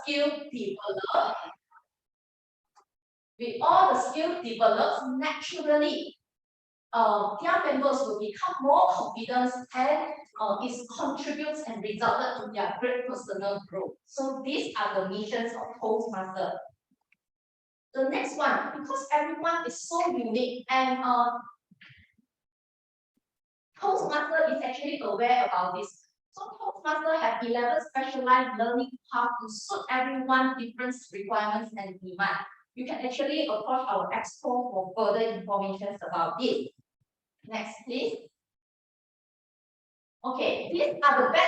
skill developed, naturally, their members will become more confident and it contributes and resulted to their great personal growth. So these are the missions of Toastmaster. The next one, because everyone is so unique and Toastmaster is actually aware about this. So Toastmaster have 11 specialized learning paths to suit everyone's different requirements and demands. You can actually approach our expo for further information about this. Next, please. Okay, these are the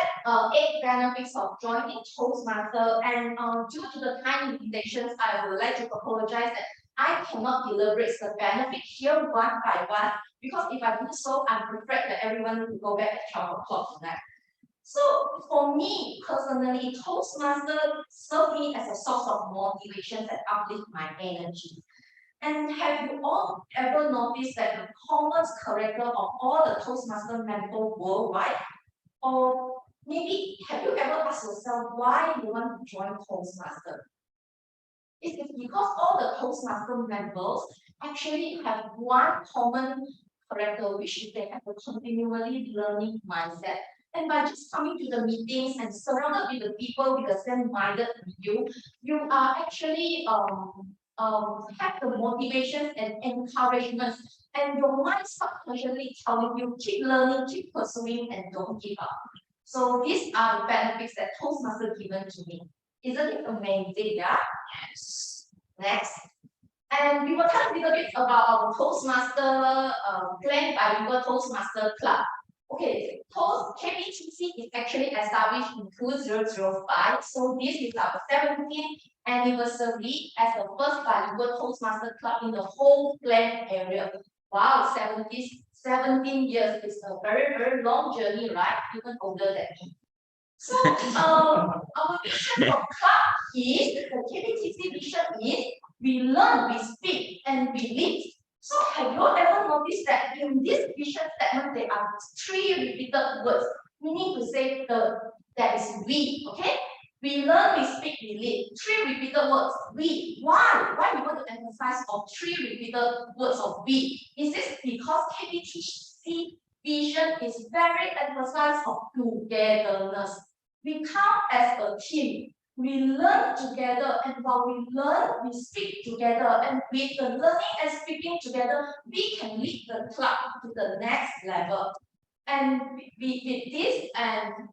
8 benefits of joining Toastmaster, and due to the time limitations, I would like to apologize that I cannot elaborate the benefits here one by one, because if I do so, I'm afraid that everyone will go back at 12 o'clock tonight. So for me personally, Toastmaster served me as a source of motivation that uplifts my energy. And have you all ever noticed that the common character of all the Toastmaster members worldwide? Or maybe have you ever asked yourself why you want to join Toastmaster? It's because all the Toastmaster members actually have one common character, which is they have a continually learning mindset. And by just coming to the meetings and surrounded with the people with the same-minded with you, you are actually have the motivation and encouragement, and your mind subconsciously telling you keep learning, keep pursuing, and don't give up. So these are the benefits that Toastmaster given to me. Isn't it amazing? Yeah. Yes. Next. And we will talk a little bit about our Toastmaster Klang Bilingual Toastmaster Club. Okay, KBTC is actually established in 2005. So this is our 17th anniversary as the first bilingual Toastmaster club in the whole Klang area. Wow, 17 years is a very, very long journey, right? Even older than me. So our vision of club is, the KBTC vision is, we learn, we speak, and we live. So have you ever noticed that in this vision statement, there are 3 repeated words, meaning to say that is we, okay? We learn, we speak, we live. 3 repeated words, we. Why? Why we want to emphasize on 3 repeated words of we? Is this because KBTC vision is very emphasized on togetherness? We come as a team. We learn together, and while we learn, we speak together, and with the learning and speaking together, we can lead the club to the next level. And with this, and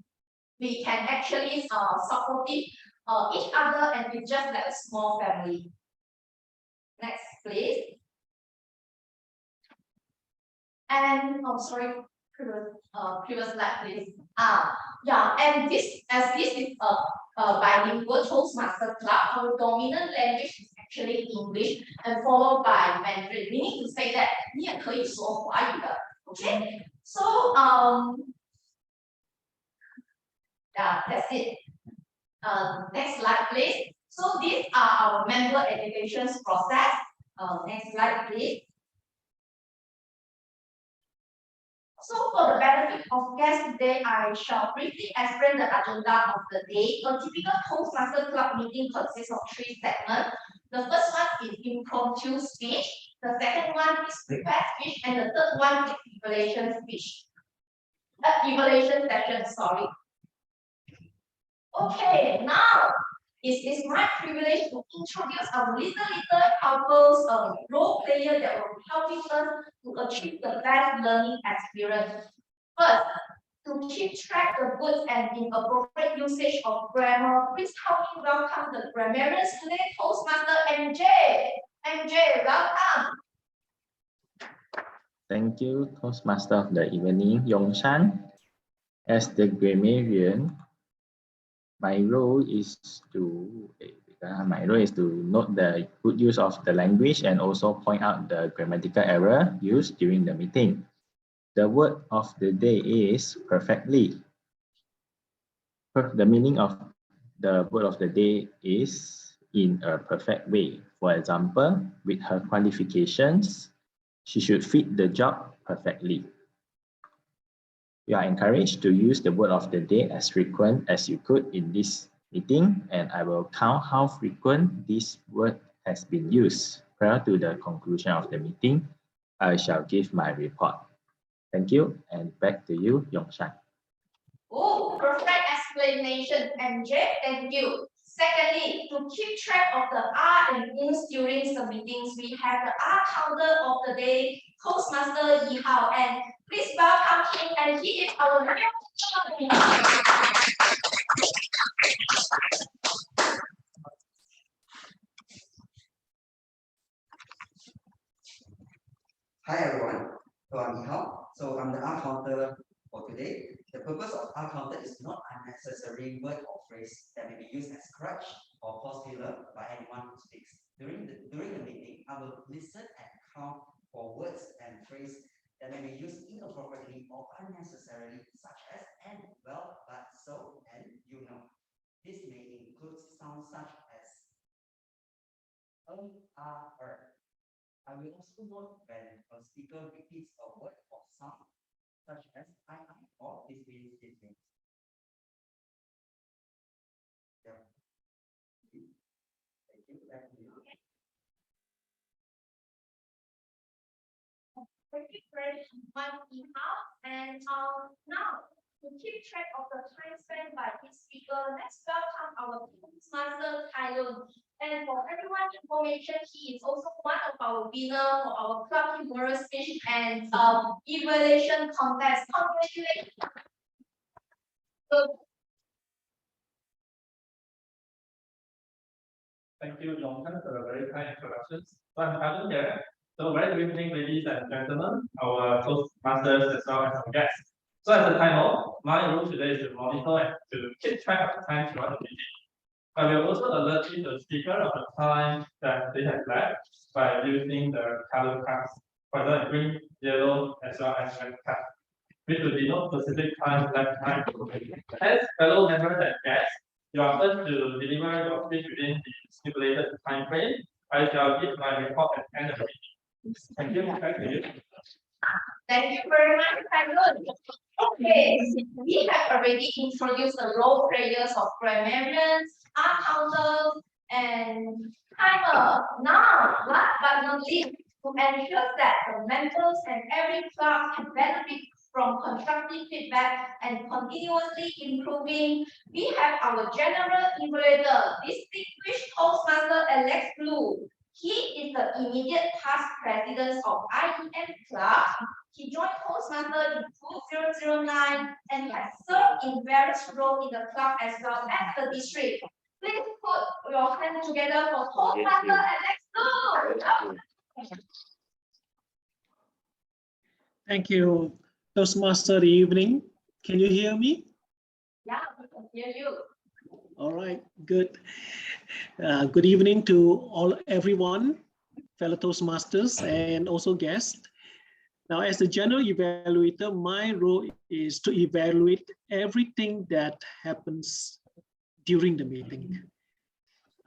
we can actually support each other, and we just like a small family. Next, please. And sorry, previous slide, please. Yeah, and this is a bilingual Toastmaster club, our dominant language is actually English and followed by Mandarin. We need to say that 你也可以说华语的 okay? So yeah, that's it. Next slide, please. So these are our member education process. Next slide, please. So for the benefit of guests today, I shall briefly explain the agenda of the day. A typical Toastmaster Club meeting consists of 3 segments. The first one is impromptu speech. The second one is prepared speech, and the third one is evaluation speech. Evaluation session, sorry. Okay, now it is my privilege to introduce our little helpers, role player that will be helping us to achieve the best learning experience. First, to keep track of good and inappropriate usage of grammar, please help me welcome the grammarians today, Toastmaster MJ. MJ, welcome. Thank you, Toastmaster of the evening, Yongshan. As the grammarian, my role is to note the good use of the language and also point out the grammatical error used during the meeting. The word of the day is perfectly. The meaning of the word of the day is in a perfect way. For example, with her qualifications, she should fit the job perfectly. You are encouraged to use the word of the day as frequent as you could in this meeting, and I will count how frequent this word has been used. Prior to the conclusion of the meeting, I shall give my report. Thank you, and back to you, Yongshan. Oh, perfect explanation, MJ. Thank you. Secondly, to keep track of the R and Ns during the meetings, we have the R counter of the day, Toastmaster Yi Hao, and please welcome him, and he is our Hi everyone, so I'm Yi Hao. So I'm the R counter for today. The purpose of R counter is not unnecessary word or phrase that may be used as crutch or pause filler by anyone who speaks. During the meeting, I will listen and count for words and phrases that may be used inappropriately or unnecessarily, such as and, well, but, so, and, you know. This may include sounds such as I will also note when a speaker repeats a word or sound, such as I, or this means, this means. Yeah. Thank you. Back to you. Thank you very much, Yi Hao. And now, to keep track of the time spent by each speaker, let's welcome our Toastmaster Tylon. And for everyone's information, he is also one of our winners for our club humorous speech and evaluation contest. Congratulations! Thank you, Johnson, for a very kind introduction. So I'm Alan here. So very good evening, ladies and gentlemen, our Toastmasters as well as our guests. So as a timer, my role today is to monitor and to keep track of the time throughout the meeting. I will also alert the speaker of the time that they have left by using the color cards, for example, green, yellow, as well as red card, which will denote specific time left time. As fellow members and guests, you are urged to deliver your speech within the stipulated time frame. I shall give my report at the end of the meeting. Thank you. Back to you. Thank you very much, Tylon. Okay, we have already introduced the role players of grammarians, art counters, and timer. Now, last but not least, to ensure that the members and every class can benefit from constructive feedback and continuously improving, we have our general evaluator, distinguished Toastmaster Alex Blue. He is the immediate past president of IEM Club. He joined Toastmaster in 2009 and has served in various roles in the club as well as the district. Please put your hands together for Toastmaster Alex Blue. Thank you, Toastmaster evening. Can you hear me? Yeah, we can hear you. All right, good. Good evening to everyone, fellow Toastmasters and also guests. Now, as the general evaluator, my role is to evaluate everything that happens during the meeting.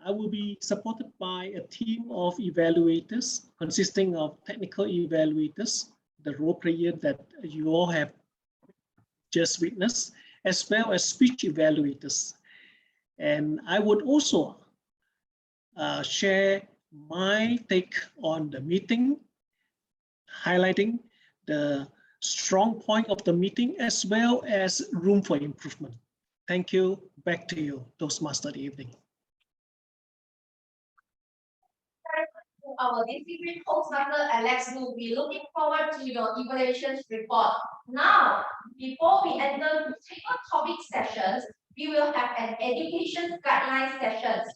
I will be supported by a team of evaluators consisting of technical evaluators, the role player that you all have just witnessed, as well as speech evaluators. And I would also share my take on the meeting, highlighting the strong point of the meeting as well as room for improvement. Thank you. Back to you, Toastmaster evening. Our distinguished Toastmaster Alex will be looking forward to your evaluation report. Now, before we enter the table topic sessions, we will have an education guideline sessions.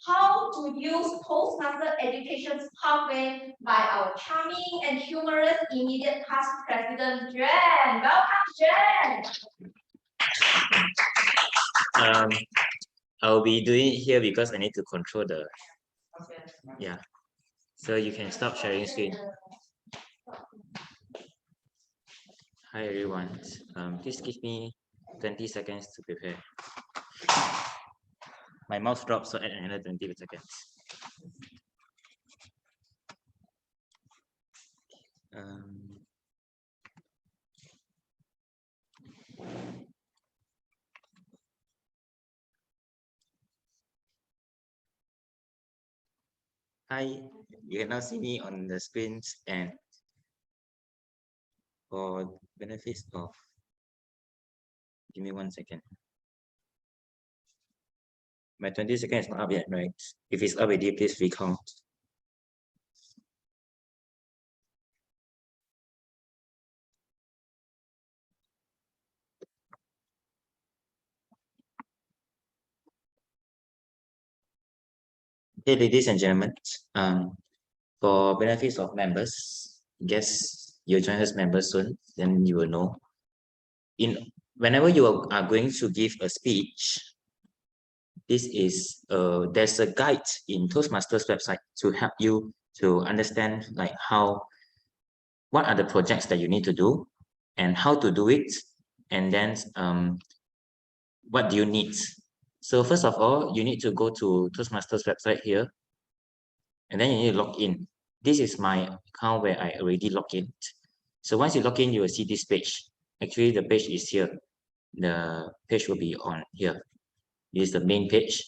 How to use Toastmaster education pathway by our charming and humorous immediate past president, Jen. Welcome, Jen. I'll be doing it here because I need to control the, yeah. So you can stop sharing screen. Hi everyone. Please give me 20 seconds to prepare. My mouse dropped, so add another 20 seconds. Hi, you can now see me on the screens, and for benefits of, give me 1 second. My 20 seconds is not up yet, right? If it's up already, please recount. Okay, ladies and gentlemen, for benefits of members, guess you'll join us members soon, then you will know. Whenever you are going to give a speech, this is there's a guide in Toastmasters website to help you to understand like what are the projects that you need to do and how to do it, and then what do you need. So first of all, you need to go to Toastmasters website here, and then you need to log in. This is my account where I already logged in. So once you log in, you will see this page. Actually, the page is here. The page will be on here. This is the main page.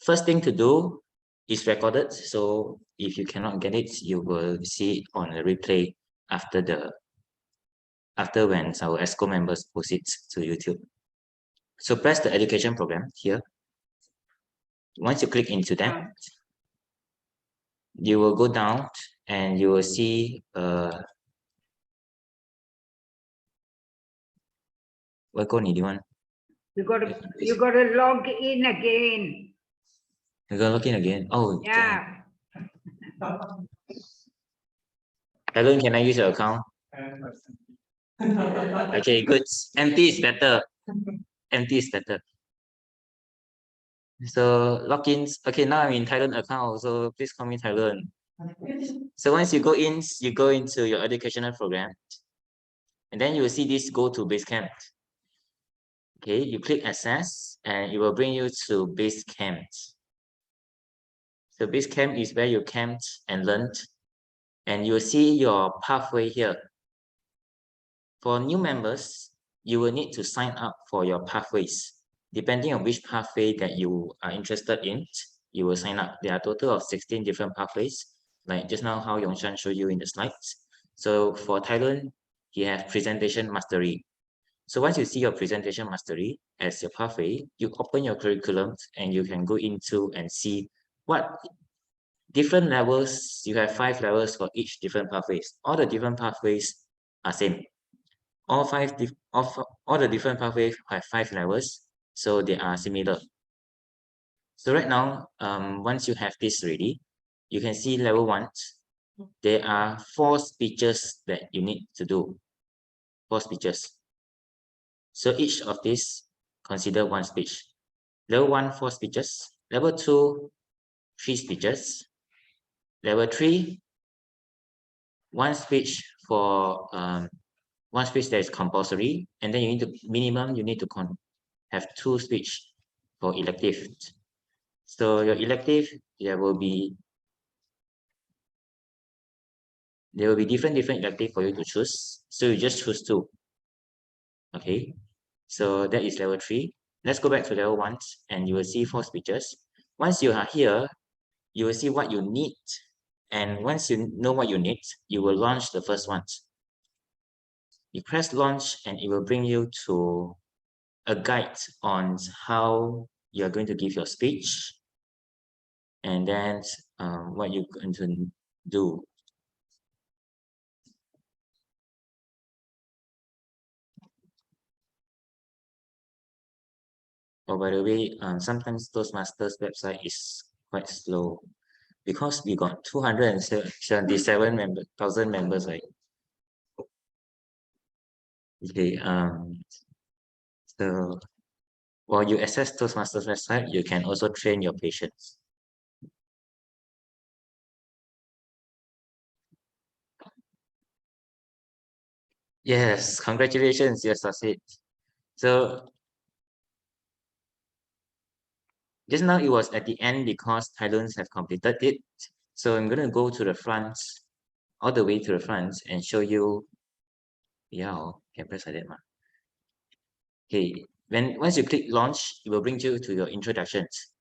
First thing to do is recorded. So if you cannot get it, you will see it on a replay after when our ESCO members post it to YouTube. So press the education program here. Once you click into that, you will go down and you will see what code do you want? You got to log in again. You gotta log in again. Oh Yeah. Helen, can I use your account? Okay, good. Empty is better. Empty is better. So logins. Okay, now I'm in Thailand account, so please call me Thailand. So once you go into your educational program, and then you will see this go to Basecamp. Okay, you click access and it will bring you to Basecamp. So Basecamp is where you camped and learned, and you will see your pathway here. For new members, you will need to sign up for your pathways. Depending on which pathway that you are interested in, you will sign up. There are a total of 16 different pathways, like just now how Yongshan showed you in the slides. So for Thailand, you have presentation mastery. So once you see your presentation mastery as your pathway, you open your curriculum and you can go into and see what different levels. You have 5 levels for each different pathways. All the different pathways are same. All the different pathways have 5 levels, so they are similar. So right now, once you have this ready, you can see level 1. There are 4 speeches that you need to do. 4 speeches. So each of these consider 1 speech. Level 1, 4 speeches. Level 2, 3 speeches. Level 3, 1 speech for 1 speech that is compulsory, and then you need to minimum you need to have 2 speech for elective. So your elective, there will be different elective for you to choose. So you just choose 2. Okay, so that is level 3. Let's go back to level 1 and you will see 4 speeches. Once you are here, you will see what you need. And once you know what you need, you will launch the first one. You press launch and it will bring you to a guide on how you're going to give your speech and then what you're going to do. Oh, by the way, sometimes Toastmasters website is quite slow because we got 277,000 members, right? Okay, so while you access Toastmasters website, you can also train your patients. Yes, congratulations, you succeed. So just now it was at the end because Thailands have completed it. So I'm gonna go to the front, all the way to the front and show you. Yeah, can press like that. Okay, once you click launch, it will bring you to your introductions.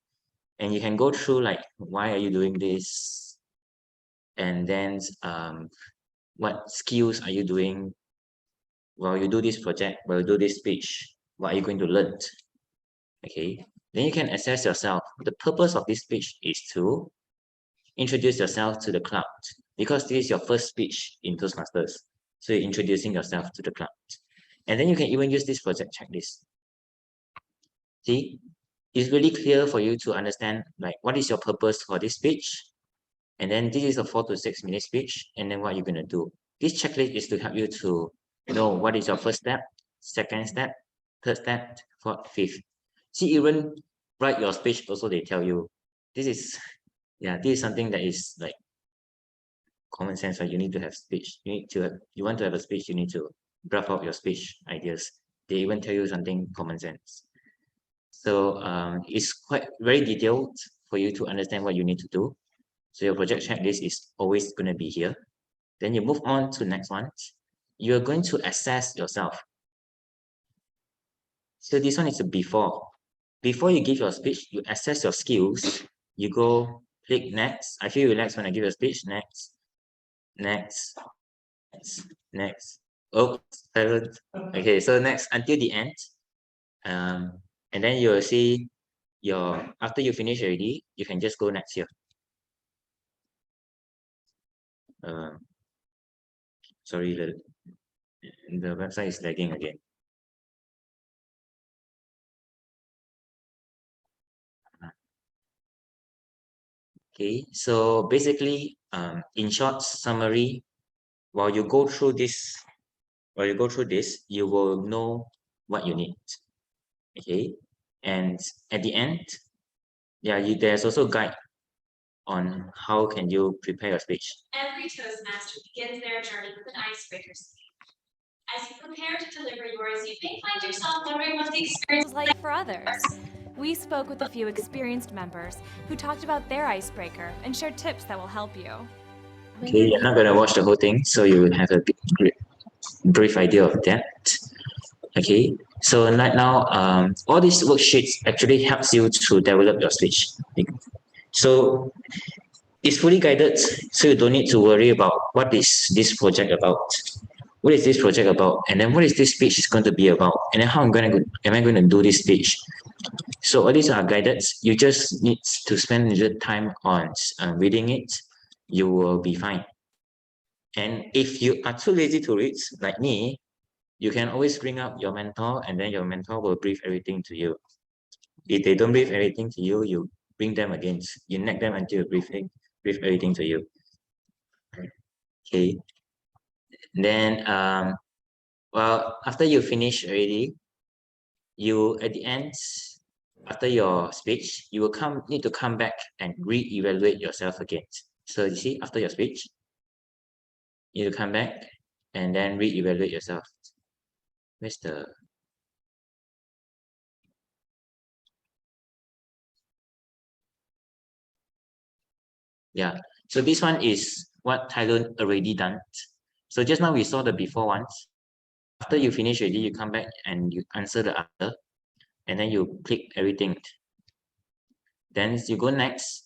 And you can go through like, why are you doing this? And then what skills are you doing while you do this project, while you do this speech? What are you going to learn? Okay, then you can assess yourself. The purpose of this speech is to introduce yourself to the crowd, because this is your first speech in Toastmasters. So you're introducing yourself to the crowd. And then you can even use this project checklist. See, it's really clear for you to understand like what is your purpose for this speech. And then this is a 4 to 6 minute speech. And then what you're going to do. This checklist is to help you to know what is your first step, second step, third step, fourth, fifth. See, even write your speech also they tell you this is, yeah, this is something that is like common sense, right? You need to have speech. You want to have a speech, you need to draft out your speech ideas. They even tell you something common sense. So it's quite very detailed for you to understand what you need to do. So your project checklist is always going to be here. Then you move on to the next one. You're going to assess yourself. So this one is a before. Before you give your speech, you assess your skills. You go click next. I feel relaxed when I give a speech. Next, next, next. Oh, silent. Okay, so next until the end. And then you will see after you finish already, you can just go next here. Sorry, the website is lagging again. Okay, so basically, in short summary, while you go through this, you will know what you need. Okay, and at the end, yeah, there's also a guide on how can you prepare your speech. Every Toastmaster begins their journey with an icebreaker speech. As you prepare to deliver yours, you may find yourself wondering what the experience was like for others. We spoke with a few experienced members who talked about their icebreaker and shared tips that will help you. Okay, you're not going to watch the whole thing, so you will have a brief idea of that. Okay, so right now, all these worksheets actually helps you to develop your speech. So it's fully guided, so you don't need to worry about what is this project about. What is this project about? And then what is this speech is going to be about? And then how am I going to do this speech? So all these are guided. You just need to spend a little time on reading it. You will be fine. And if you are too lazy to read, like me, you can always bring up your mentor, and then your mentor will brief everything to you. If they don't brief everything to you, you bring them again. You nag them until you brief everything to you. Okay. Then, well, after you finish already, you at the end, after your speech, you will need to come back and re-evaluate yourself again. So you see, after your speech, you need to come back and then re-evaluate yourself. Where's the... Yeah, so this one is what Thailand already done. So just now we saw the before ones. After you finish already, you come back and you answer the other, and then you click everything. Then you go next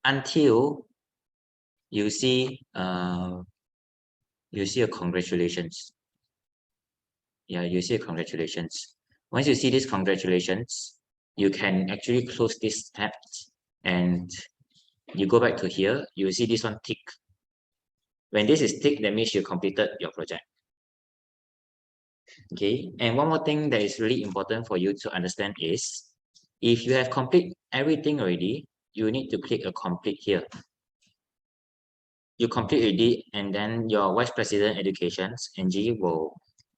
until you see a congratulations. Yeah, you see a congratulations. Once you see this congratulations, you can actually close this tab and you go back to here. You will see this one tick. When this is tick, that means you completed your project. Okay, and one more thing that is really important for you to understand is if you have completed everything already, you need to click a complete here. You complete already, and then your Vice President Education, NG, will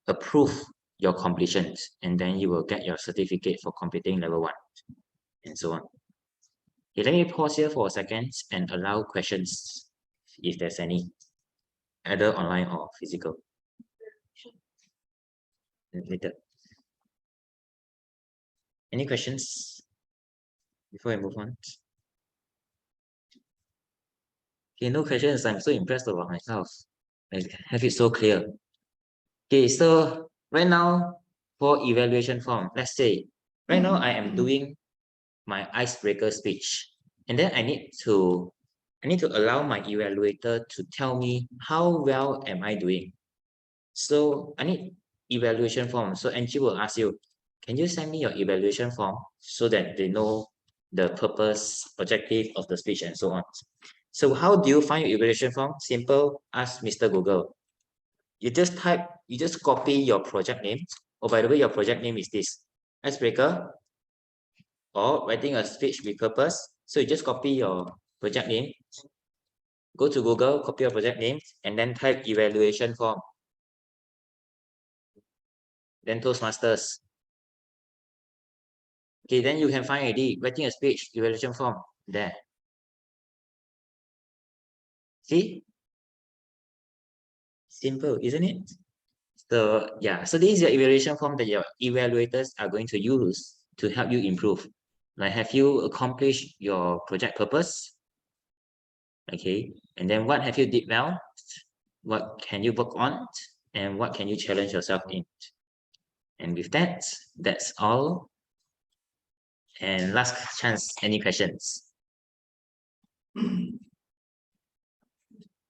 approve your completions, and then you will get your certificate for completing level 1, and so on. Okay, let me pause here for a second and allow questions if there's any, either online or physical. Later. Any questions before I move on? Okay, no questions. I'm so impressed about myself. I have it so clear. Okay, so right now for evaluation form, let's say right now I am doing my icebreaker speech. And then I need to allow my evaluator to tell me how well am I doing. So I need evaluation form. So Angie will ask you, can you send me your evaluation form so that they know the purpose, objective of the speech and so on. So how do you find your evaluation form? Simple, ask Mr. Google. You just copy your project name. Oh, by the way, your project name is this, icebreaker, or writing a speech with purpose. So you just copy your project name, go to Google, copy your project name, and then type evaluation form. Then Toastmasters. Okay, then you can find ID, writing a speech, evaluation form, there. See? Simple, isn't it? So yeah, so this is your evaluation form that your evaluators are going to use to help you improve. Like, have you accomplished your project purpose? Okay, and then what have you did well? What can you work on? And what can you challenge yourself in? And with that, that's all. And last chance, any questions?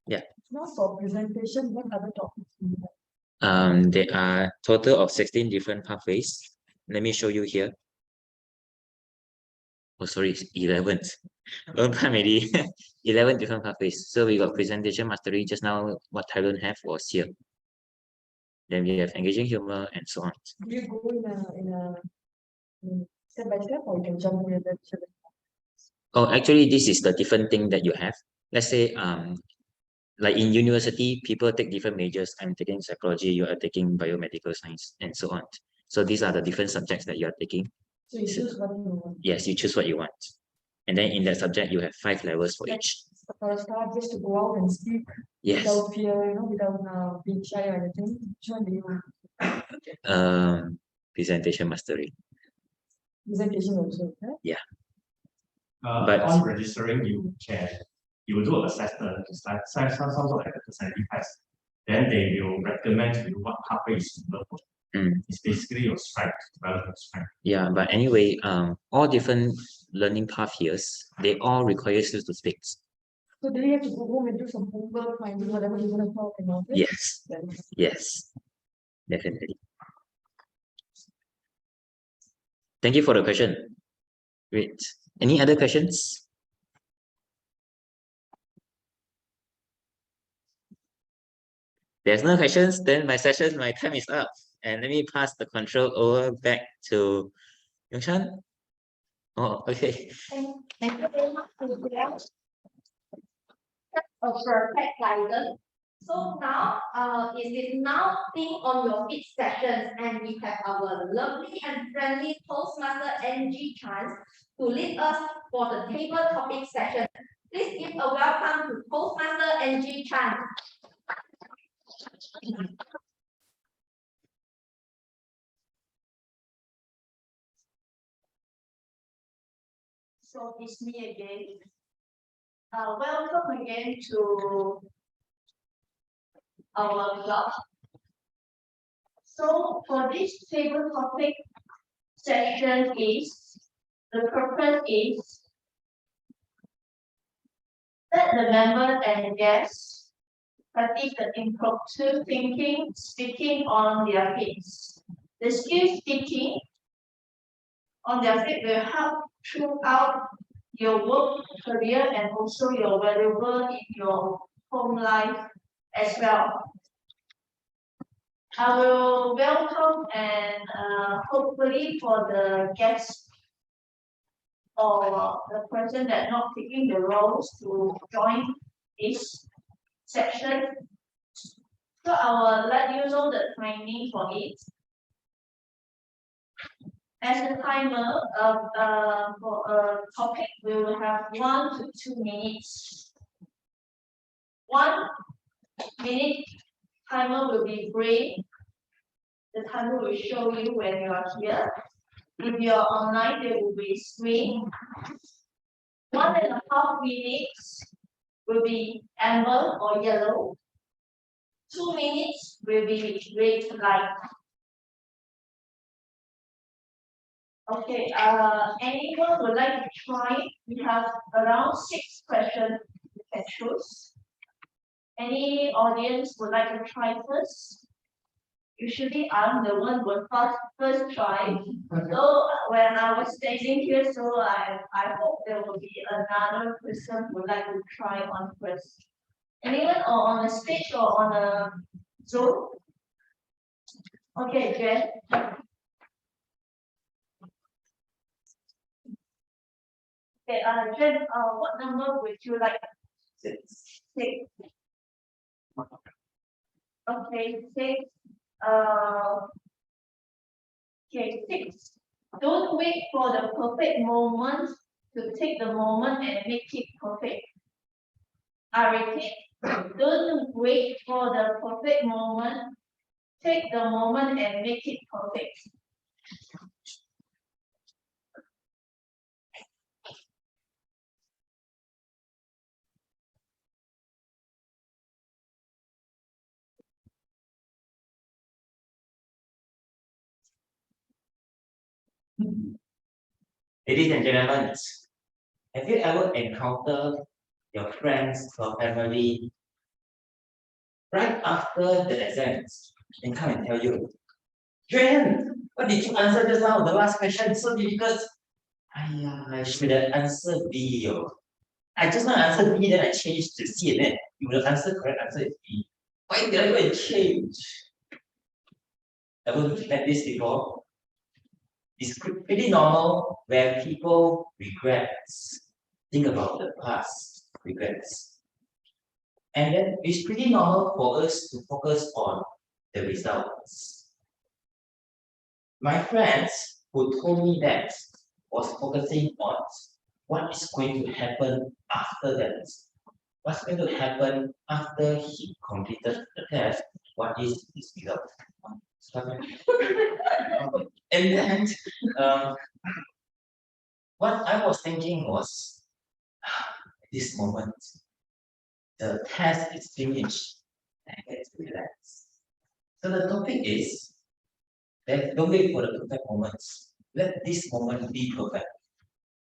Yeah. Now for presentation, what other topics do you have? There are total of 16 different pathways. Let me show you here. Oh, sorry, 11. Long time already. 11 different pathways. So we got presentation mastery. Just now, what Thailand have was here. Then we have engaging humor and so on. Do you go in step by step, or you can jump in the Oh, actually, this is the different thing that you have. Let's say, like in university, people take different majors. I'm taking psychology, you are taking biomedical science, and so on. So these are the different subjects that you are taking. So you choose what you want. Yes, you choose what you want. And then in that subject, you have 5 levels for each. For a start, just to go out and speak Yes. without fear, without being shy or anything. Which one do you want? Presentation mastery. Presentation also, right? Yeah. But on registering, you will do an assessment, it's like some sort of like a personality test. Then they will recommend to you what pathway is suitable. It's basically your strength, development strength. Yeah, but anyway, all different learning path here, they all require you to speak. So do you have to go home and do some homework, finding whatever you're going to talk and all that? Yes. Yes, definitely. Thank you for the question. Great. Any other questions? There's no questions, then my time is up. And let me pass the control over back to Yongshan. Oh, okay. Thank you very much for that. A perfect guidance. So now, it is now think on your feet sessions, and we have our lovely and friendly Toastmaster NG Chance to lead us for the table topic session. Please give a welcome to Toastmaster NG Chance. So it's me again. Welcome again to our club. So for this table topic session the purpose is that the members and guests practice the impromptu thinking, speaking on their feet. The skill speaking on their feet will help throughout your work career and also your valuable in your home life as well. I will welcome and hopefully for the guests or the person that not taking the roles to join this section. So I will let you know the timing for it. As a timer for a topic, we will have 1 to 2 minutes. 1 minute timer will be green. The timer will show you when you are here. If you are online, there will be screen. 1.5 minutes will be amber or yellow. 2 minutes will be red light. Okay, anyone would like to try? We have around 6 questions you can choose. Any audience would like to try first? Usually I'm the one who first try. So when I was standing here, so I hope there will be another person who would like to try on first. Anyone or on the stage or on a Zoom? Okay, Jen. Okay, Jen, what number would you like? 6. Okay, 6. Okay, 6. Don't wait for the perfect moment to take the moment and make it perfect. I repeat, don't wait for the perfect moment. Take the moment and make it perfect. Ladies and gentlemen, have you ever encountered your friends or family right after the exams and come and tell you, Jen, what did you answer just now? The last question is so difficult. I should have answered B. I just now answered B, then I changed to C, and then you will answer correct answer is B. Why did I go and change? Ever met this before? It's pretty normal when people regrets, think about the past regrets. And then it's pretty normal for us to focus on the results. My friends who told me that was focusing on what is going to happen after that. What's going to happen after he completed the test? What is his result? And then what I was thinking was, this moment, the test is finished, I get to relax. So the topic is that don't wait for the perfect moments. Let this moment be perfect.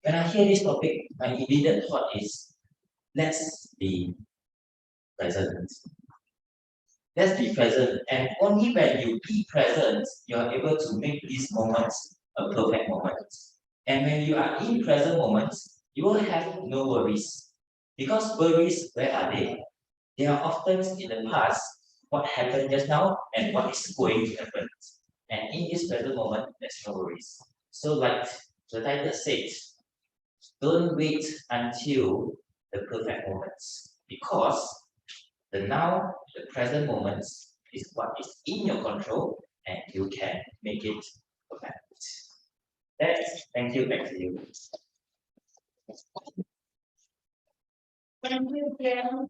When I hear this topic, my immediate thought is, let's be present. Let's be present, and only when you be present, you are able to make these moments a perfect moment. And when you are in present moments, you will have no worries. Because worries, where are they? They are often in the past, what happened just now, and what is going to happen. And in this present moment, there's no worries. So like the title says, don't wait until the perfect moments. Because the now, the present moments is what is in your control, and you can make it perfect. Thank you, back to you. Thank you, Jen.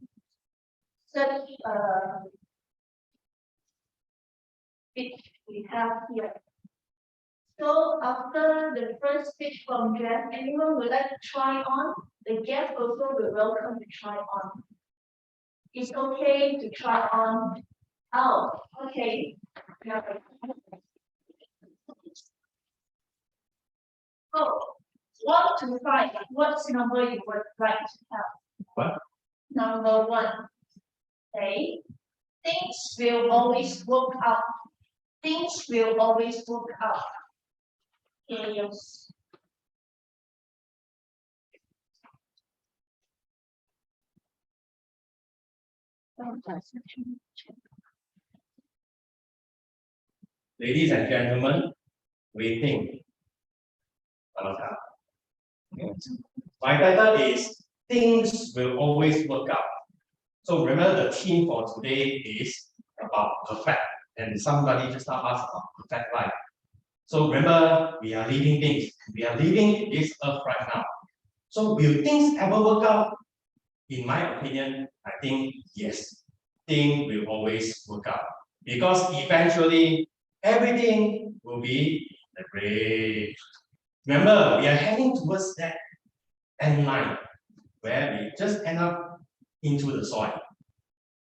Such speech we have here. So after the first speech from Jen, anyone would like to try on? The guest also will welcome to try on. It's okay to try on. Oh, okay. Oh, 1 to 5. What's number you would like to have? What? Number 1. Okay. Things will always work out. Things will always work out. Okay, yes. Ladies and gentlemen, waiting. My title is Things Will Always Work Out. So remember the theme for today is about perfect. And somebody just now asked about perfect life. So remember, we are living things. We are living this earth right now. So will things ever work out? In my opinion, I think yes. Things will always work out. Because eventually, everything will be the great. Remember, we are heading towards that end line where we just end up into the soil.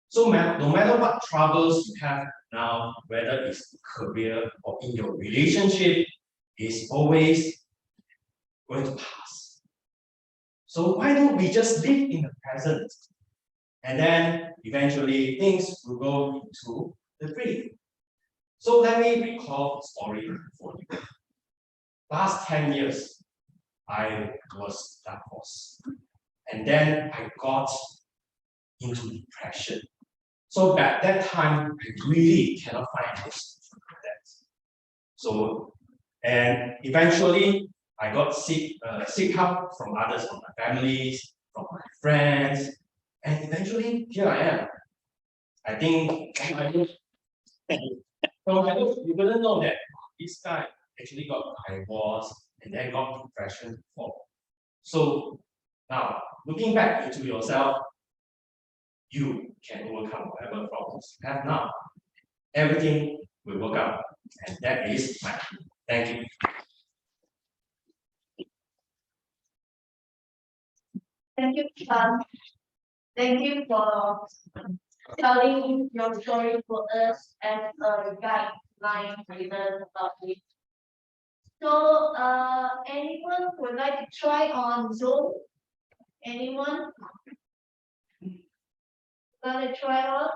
So no matter what troubles you have now, whether it's career or in your relationship, is always going to pass. So why don't we just live in the present? And then eventually things will go into the dream. So let me recall a story for you. Last 10 years, I was divorced. And then I got into depression. So at that time, I really cannot find this for that. So, and eventually I got seek help from others, from my families, from my friends, and eventually here I am. I think you wouldn't know that this guy actually got divorced and then got depression before. So now looking back into yourself, you can overcome whatever problems you have now. Everything will work out, and that is my key. Thank you. Thank you, thank you for telling your story for us as a guideline reader of it. So, anyone would like to try on Zoom? Anyone? Gonna try on?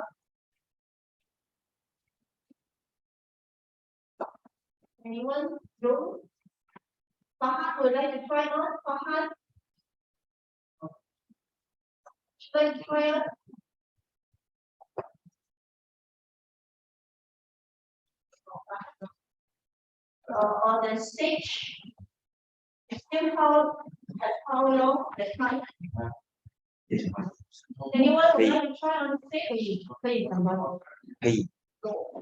Anyone? Zoom? Fahad would like to try on? Fahad? Like to try on? On the stage, still how long the time? Anyone would like to try on stage?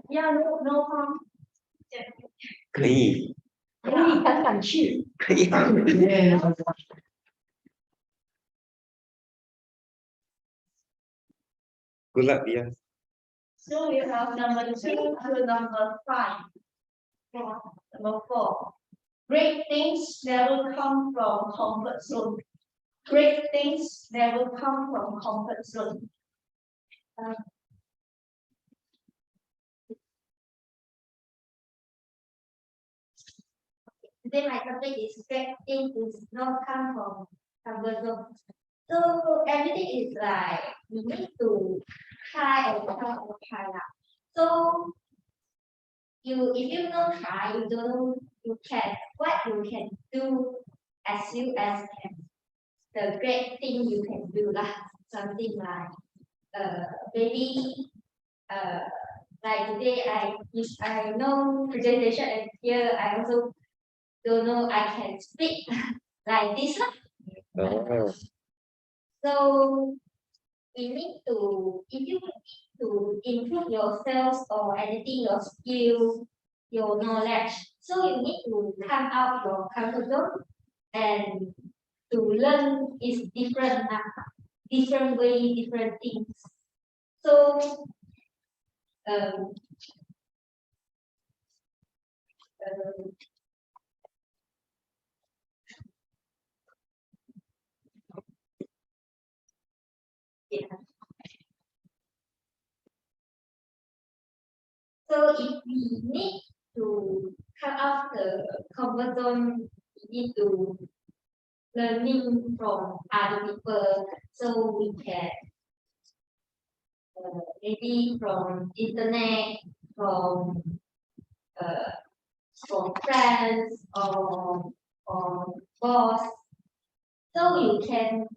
Yeah, no problem. 可以，可以敢去。可以。 Good luck, dear. So we have number 2 to number 5. Number 4. Great things never come from comfort zone. Great things never come from comfort zone. Today my topic is great things not come from comfort zone. So everything is like you need to try and try. So if you don't try, you don't know what you can do as you as can. The great thing you can do something like maybe like today I know presentation and here I also don't know I can speak like this. Oh. So we need to, if you need to improve yourself or anything, your skill, your knowledge, so you need to come out your comfort zone and to learn is different way, different things. So yeah. So if we need to cut off the comfort zone, we need to learning from other people, so we can maybe from internet, from friends or boss, so you can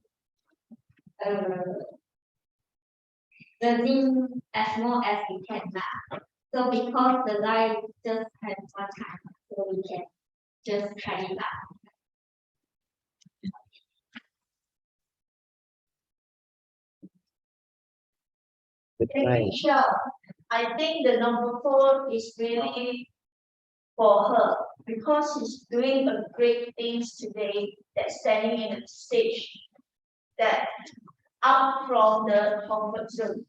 learning as more as we can now. So because the life just has one time, so we can just try it out. Sure. I think the number 4 is really for her because she's doing a great things today. That's standing in the stage, that out from the comfort zone.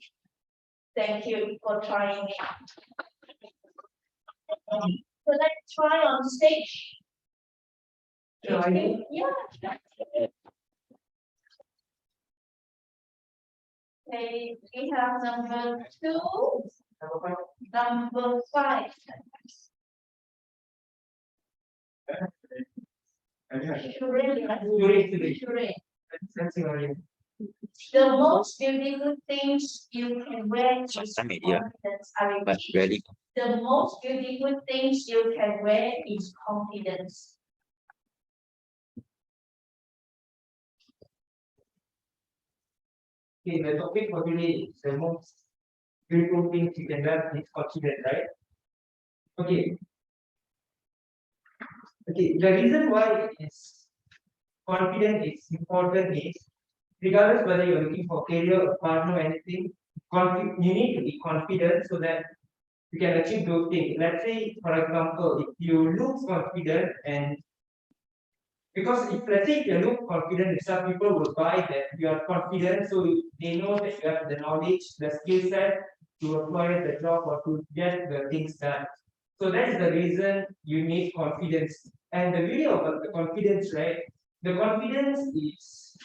Thank you for trying it. So let's try on stage. Yeah. Okay, we have number 2, number 5. The most beautiful things you can wear is Some idea, confidence. I but repeat, really the most beautiful things you can wear is confidence. Okay, the topic for today is the most beautiful things you can wear is confident, right? Okay. Okay, the reason why it's confident is important is regardless whether you're looking for career, partner, anything, you need to be confident so that you can achieve those things. Let's say, for example, if you look confident and because if let's say if you look confident, some people will buy that you are confident, so they know that you have the knowledge, the skill set to acquire the job or to get the things done. So that is the reason you need confidence. And the beauty of the confidence, right? The confidence is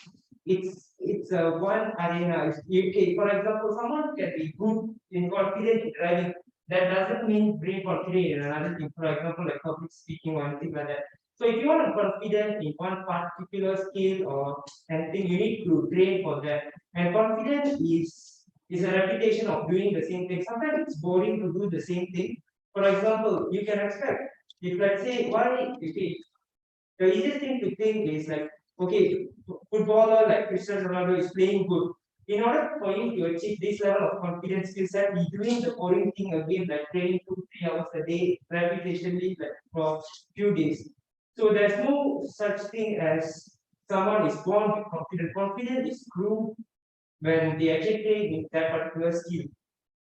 it's a one arena. Okay, for example, someone can be good in confident in driving. That doesn't mean being confident in another thing. For example, like public speaking or anything like that. So if you want to be confident in one particular skill or anything, you need to train for that. And confidence is a reputation of doing the same thing. Sometimes it's boring to do the same thing. For example, you can expect if let's say the easiest thing to think is like, okay, footballer like Cristiano Ronaldo is playing good. In order for him to achieve this level of confidence skill set, he's doing the boring thing again, like training 2-3 hours a day, repetitionally, like for few days. So there's no such thing as someone is born with confidence. Confidence is proved when they actually train in that particular skill.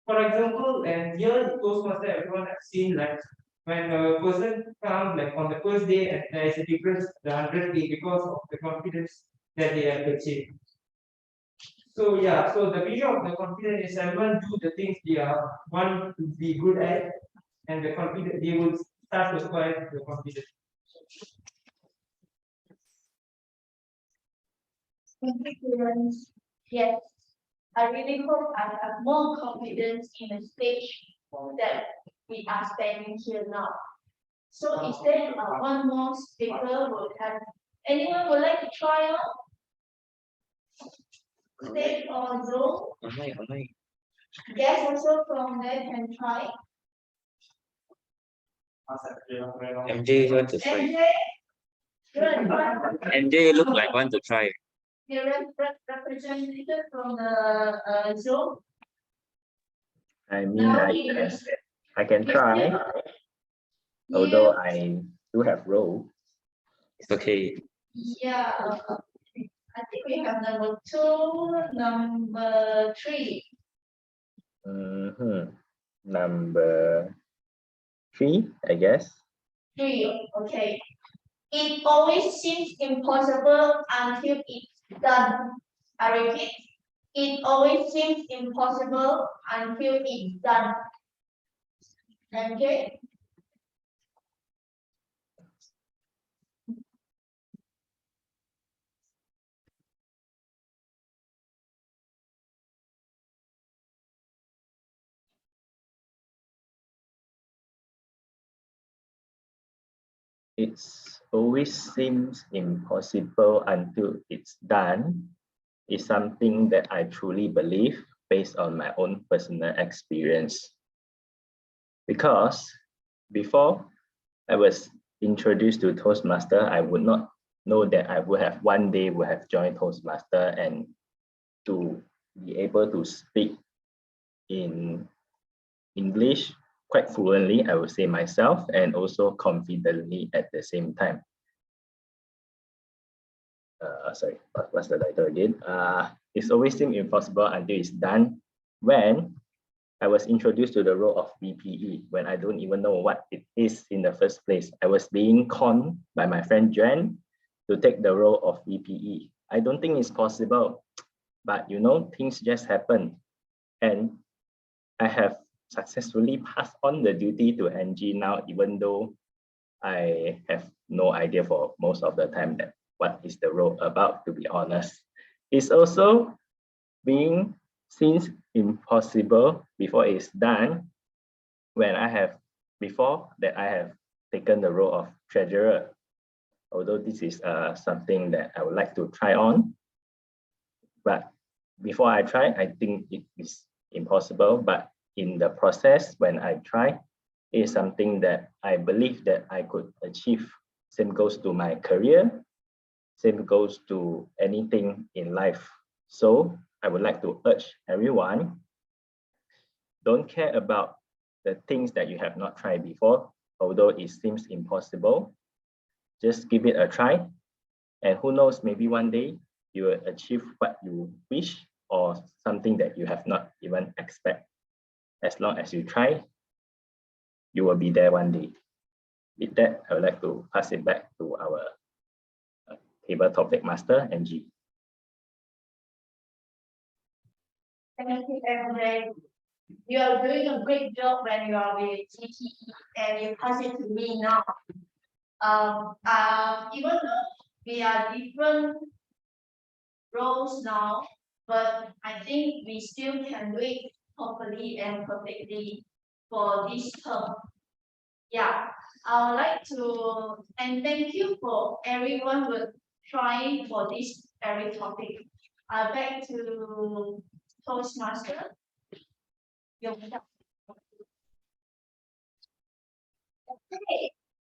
For example, and here in Toastmaster, everyone has seen like when a person comes like on the first day and there is a difference the 100th day because of the confidence that they have achieved. So yeah, so the beauty of the confidence is everyone do the things they are want to be good at, and the confidence they will start to acquire the confidence. Confidence, yes. I really hope I have more confidence in the stage that we are standing here now. So is there one more speaker would have anyone would like to try out? Stage on Zoom. online. Yes, also from there can try. MJ want to try. MJ, MJ look like want to try. the representative from the Zoom. I mean, I can try, although I do have role. It's okay. Yeah, I think we have number 2, number 3. Number 3, I guess. 3, okay. It always seems impossible until it's done. I repeat, it always seems impossible until it's done. Okay. It always seems impossible until it's done is something that I truly believe based on my own personal experience. Because before I was introduced to Toastmaster, I would not know that I would have one day would have joined Toastmaster and to be able to speak in English quite fluently, I would say myself, and also confidently at the same time. Sorry, what's the title again? It's always seemed impossible until it's done. When I was introduced to the role of VPE, when I don't even know what it is in the first place. I was being conned by my friend Jen to take the role of VPE. I don't think it's possible, but you know, things just happen. And I have successfully passed on the duty to NG now, even though I have no idea for most of the time that what is the role about, to be honest. It's also being seems impossible before it's done when I have taken the role of treasurer. Although this is something that I would like to try on, but before I try, I think it is impossible. But in the process, when I try, it is something that I believe that I could achieve. Same goes to my career, same goes to anything in life. So I would like to urge everyone, don't care about the things that you have not tried before, although it seems impossible. Just give it a try, and who knows, maybe one day you will achieve what you wish or something that you have not even expect. As long as you try, you will be there one day. With that, I would like to pass it back to our table topic master, Angie. Thank you, MJ. You are doing a great job when you are with GTE, and you pass it to me now. Even though we are different roles now, but I think we still can do it properly and perfectly for this term. Yeah, I would like to, and thank you for everyone who trying for this every topic. Back to Toastmaster. Okay,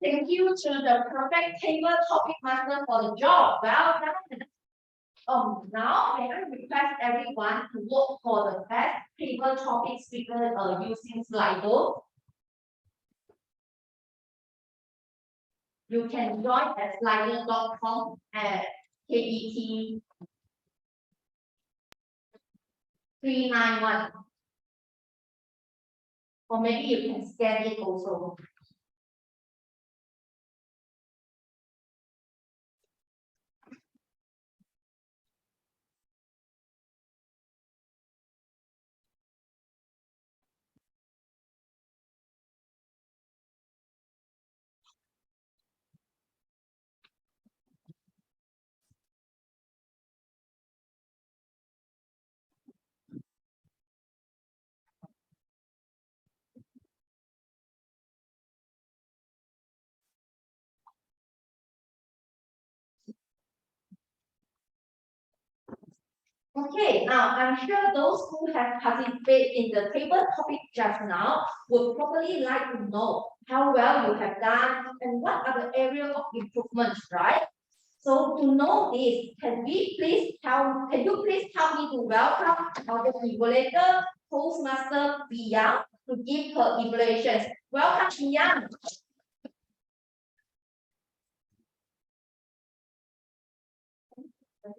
thank you to the perfect table topic master for the job. Well done. Now may I request everyone to vote for the best table topic speaker using Slido. You can join at slido.com at KET 391. Or maybe you can scan it also. Okay, now I'm sure those who have participated in the table topic just now would probably like to know how well you have done and what are the areas of improvements, right? So to know this, can you please help me to welcome our evaluator, Toastmaster Biyang, to give her evaluations. Welcome, Biyang. Thank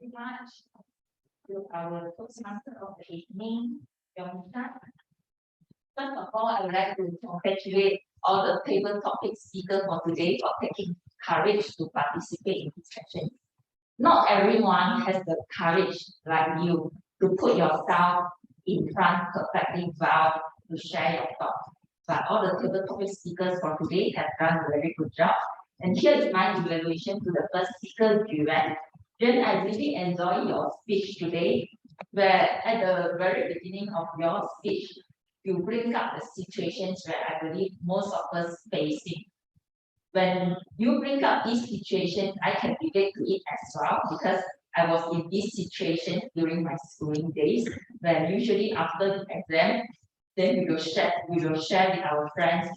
you very much to our Toastmaster of the evening, Yong-Chan. First of all, I would like to congratulate all the table topic speakers for today for taking courage to participate in this session. Not everyone has the courage like you to put yourself in front perfectly well to share your thoughts. But all the table topic speakers for today have done a very good job. And here is my evaluation to the first speaker, Juan. Then I really enjoy your speech today, where at the very beginning of your speech, you bring up the situations where I believe most of us facing. When you bring up these situations, I can relate to it as well because I was in this situation during my schooling days, where usually after the exam, then we will share with our friends,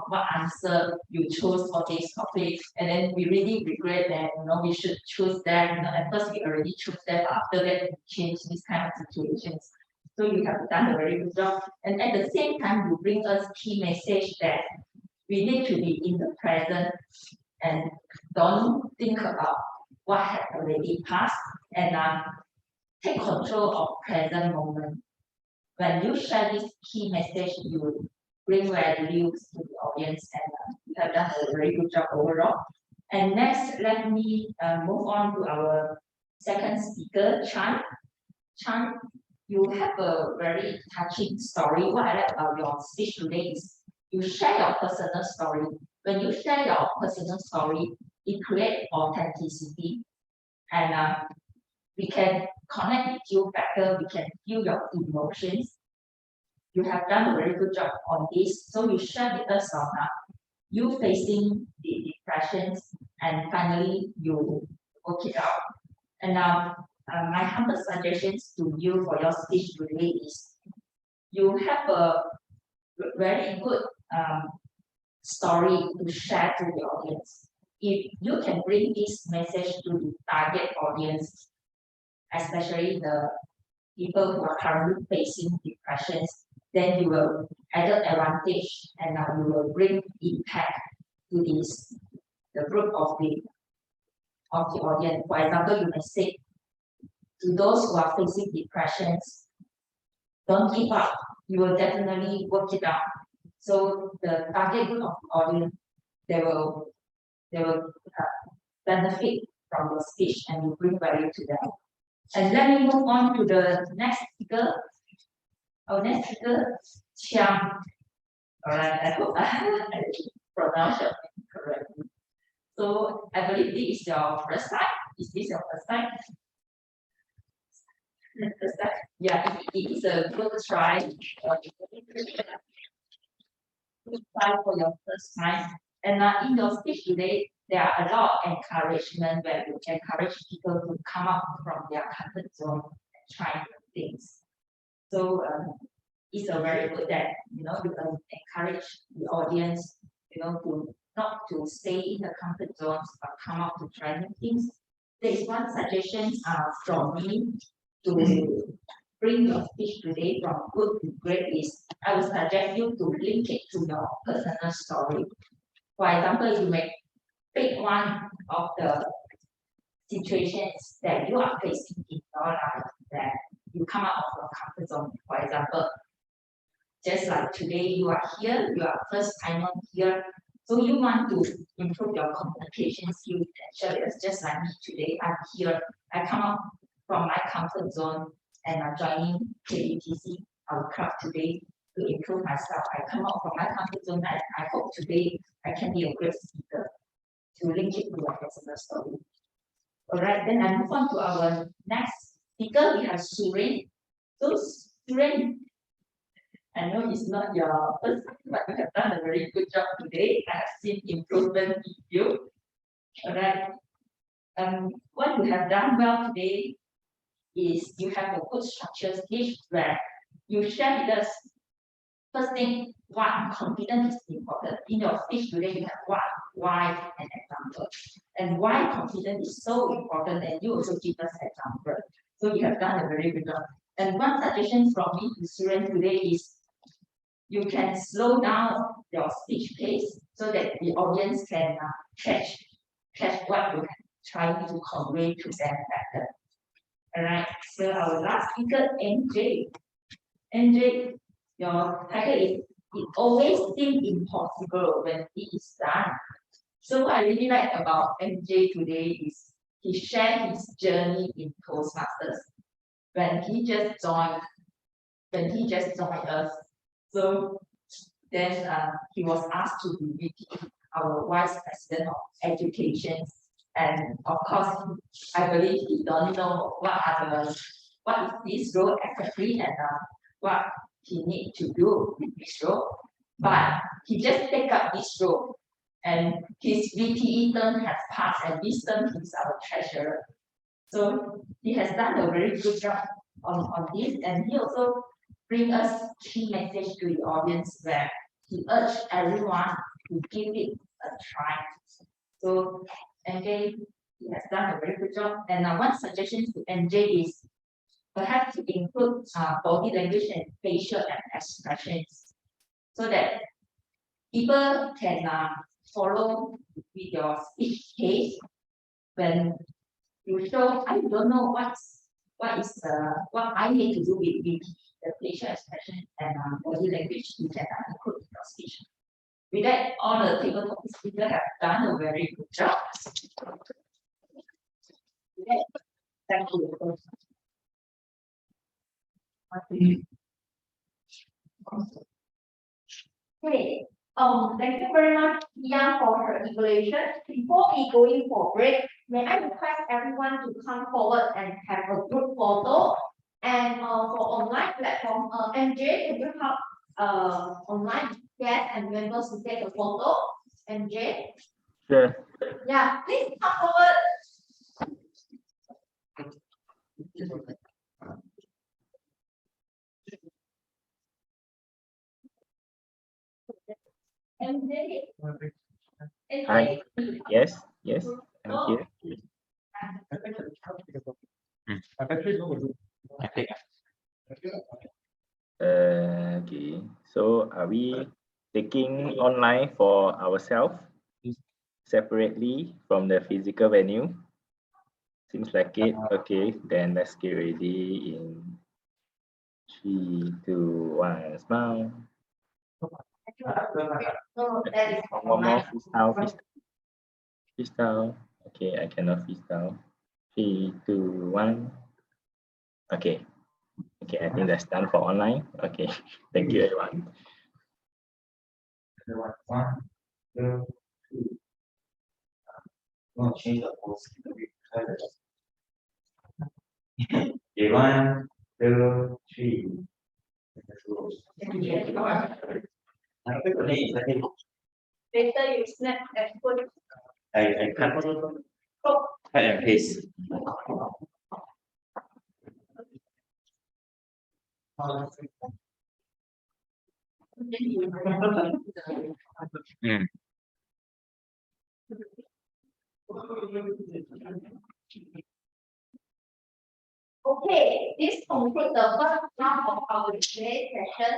what answer you chose for this topic, and then we really regret that, we should choose that. At first we already chose that, but after that we change this kind of situations. So you have done a very good job, and at the same time you bring us key message that we need to be in the present and don't think about what had already passed, and take control of present moment. When you share this key message, you bring values to the audience, and you have done a very good job overall. And next, let me move on to our second speaker, Chan. Chan, you have a very touching story. What I like about your speech today is you share your personal story. When you share your personal story, it creates authenticity, and we can connect with you better. We can feel your emotions. You have done a very good job on this. So you share with us on you facing the depressions, and finally you work it out. And now, my humble suggestions to you for your speech today is, you have a very good story to share to the audience. If you can bring this message to the target audience, especially the people who are currently facing depressions, then you will add advantage and you will bring impact to the group of the audience. For example, you may say to those who are facing depressions, don't give up. You will definitely work it out. So the target group of the audience, they will benefit from your speech and you bring value to them. And let me move on to the next speaker. Our next speaker, Chiang. All right, I hope I pronounced your name correctly. So I believe this is your first time. Is this your first time? Yeah, it is a good try. Good try for your first time. And in your speech today, there are a lot of encouragement where you encourage people to come out from their comfort zone and try new things. So it's a very good that you encourage the audience, to not to stay in the comfort zones but come out to try new things. There is one suggestion from me to bring your speech today from good to great is, I would suggest you to link it to your personal story. For example, you may pick one of the situations that you are facing in your life that you come out of your comfort zone. For example, just like today you are here, you are first timer here, so you want to improve your communication skills and share it. Just like me today, I'm here. I come out from my comfort zone and I'm joining KBTC, our club today, to improve myself. I come out from my comfort zone and I hope today I can be a great speaker, to link it to your personal story. All right, then I move on to our next speaker. We have Suren. So Suren, I know it's not your first time, but you have done a very good job today. I have seen improvement in you. All right. What you have done well today is you have a good structured speech where you share with us, first thing, why confidence is important. In your speech today, you have what, why, and example. And why confidence is so important, and you also give us example. So you have done a very good job. And one suggestion from me to students today is, you can slow down your speech pace so that the audience can catch what you are trying to convey to them better. All right, so our last speaker, NJ. NJ, your title is, it always seems impossible when it is done. So what I really like about NJ today is he shared his journey in Toastmasters when he just joined us. So then he was asked to be VP, our Vice President of Education. And of course, I believe he don't know what is this role exactly and what he need to do with this role. But he just take up this role, and his VPE term has passed, and this term he's our treasurer. So he has done a very good job on this, and he also bring us key message to the audience where he urged everyone to give it a try. So NJ, he has done a very good job. And one suggestion to NJ is perhaps to include body language and facial expressions so that people can follow with your speech pace. When you show, I don't know what I need to do with the facial expression and body language, you can include in your speech. With that, all the tabletop speakers have done a very good job. With that, thank you. Okay. Thank you very much, Yang, for her evaluation. Before we go in for break, may I request everyone to come forward and have a group photo. And for online platform, MJ, can you help online guests and members to take a photo? MJ? Sure. Yeah, please come forward. MJ? Hi. Yes. Yes. I'm here. Okay. So are we taking online for ourselves separately from the physical venue? Seems like it. Okay, then let's get ready in 3, 2, 1, smile. No, that is for One more online. freestyle, freestyle. Okay, I cannot freestyle. 3, 2, 1. Okay. Okay, I think that's done for online. Okay, thank you everyone. One, two, three. Going to change the post. Okay, 1, 2, 3. Later you snap and put. I cut and paste. Mm. Okay, this concludes the first half of our today's session,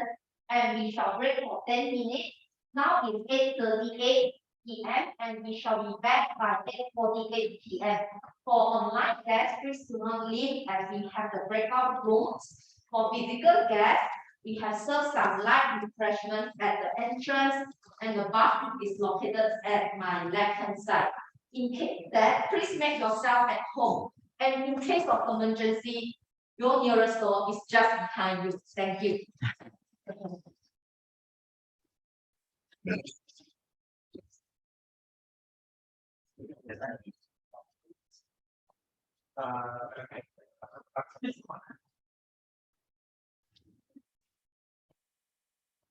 and we shall break for 10 minutes. Now it's 8:38 p.m. and we shall be back by 8:48 p.m. For online guests, please do not leave as we have the breakout rooms. For physical guests, we have served some light refreshments at the entrance, and the bathroom is located at my left-hand side. In case that, please make yourself at home. And in case of emergency, your nearest door is just behind you. Thank you.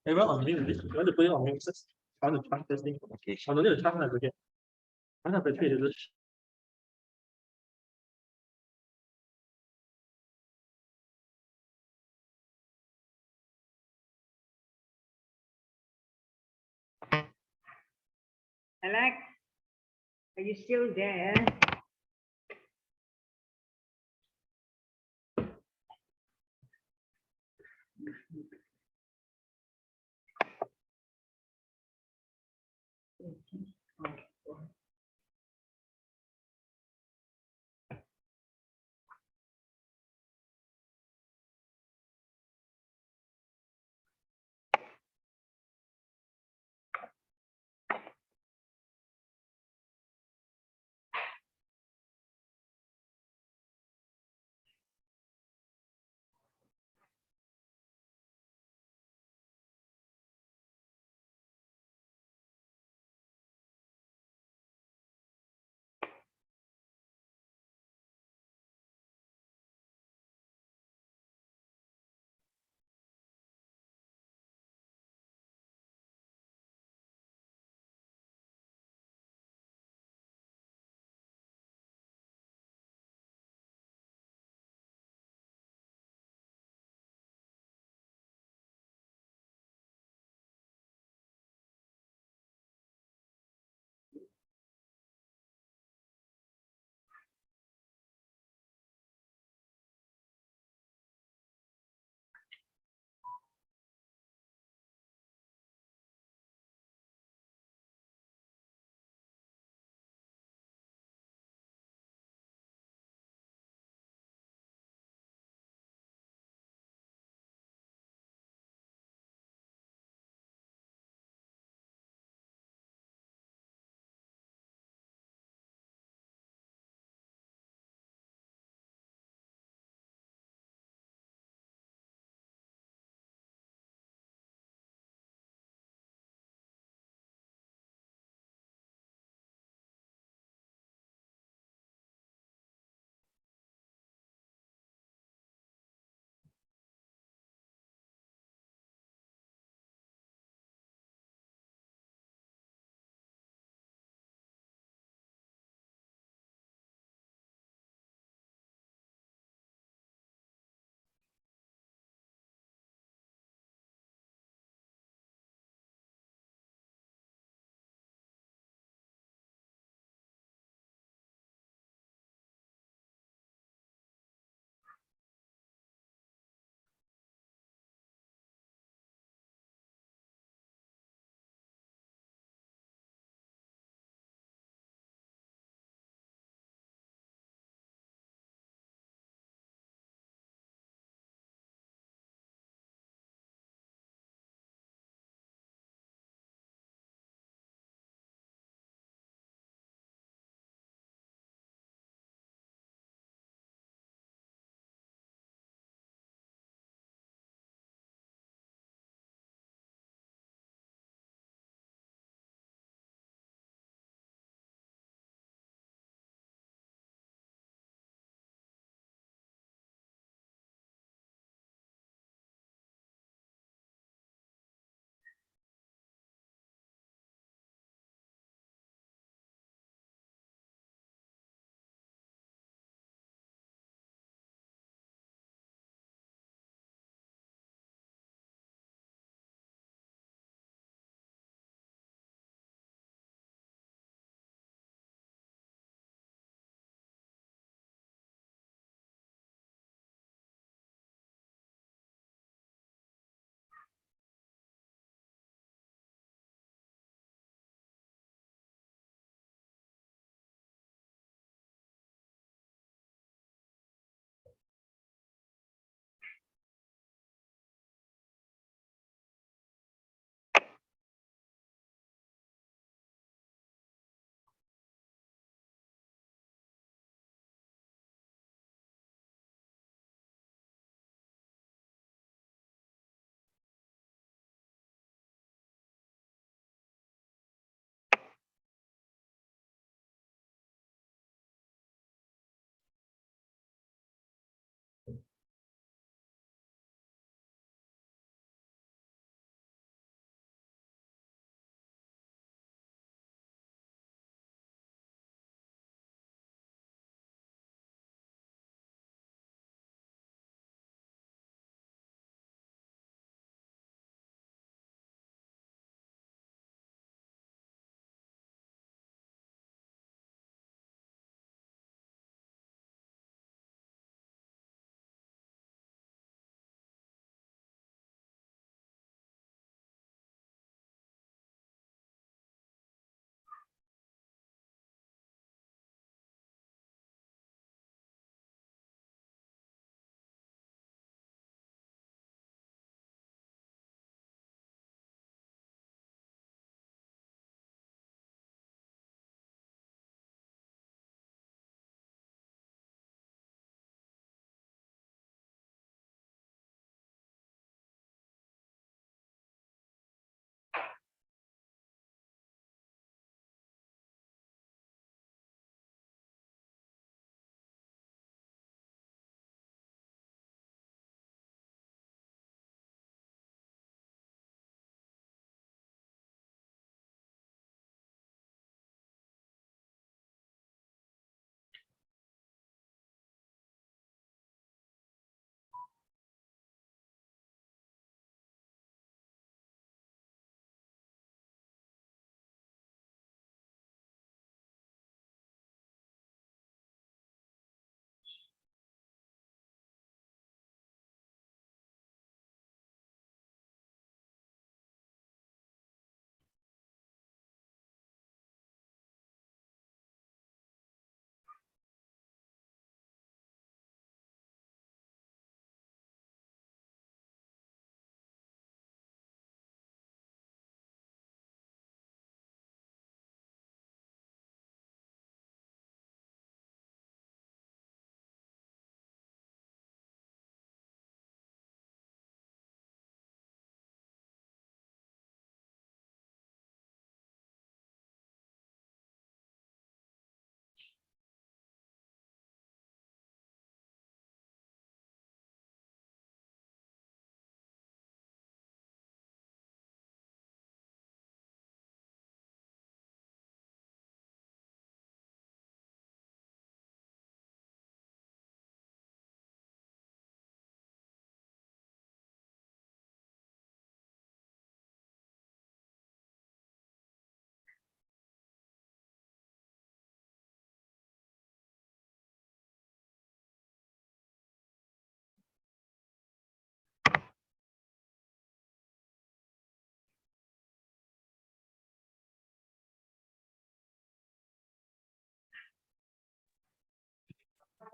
Everyone on mute. You want to put it on mute first? I want to try testing. Okay. I don't need to try that again. I have battery. Alex, are you still there?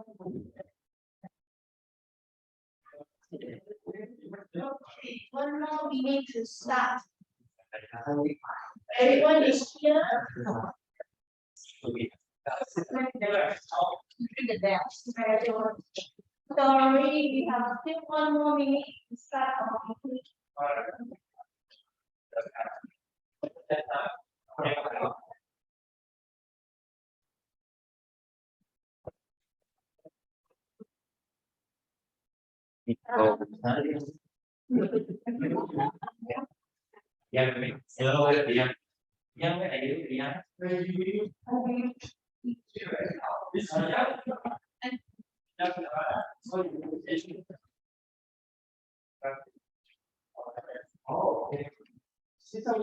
One more minute to start. Everyone is here. The bell. Sorry, we have still one more minute to start our meeting.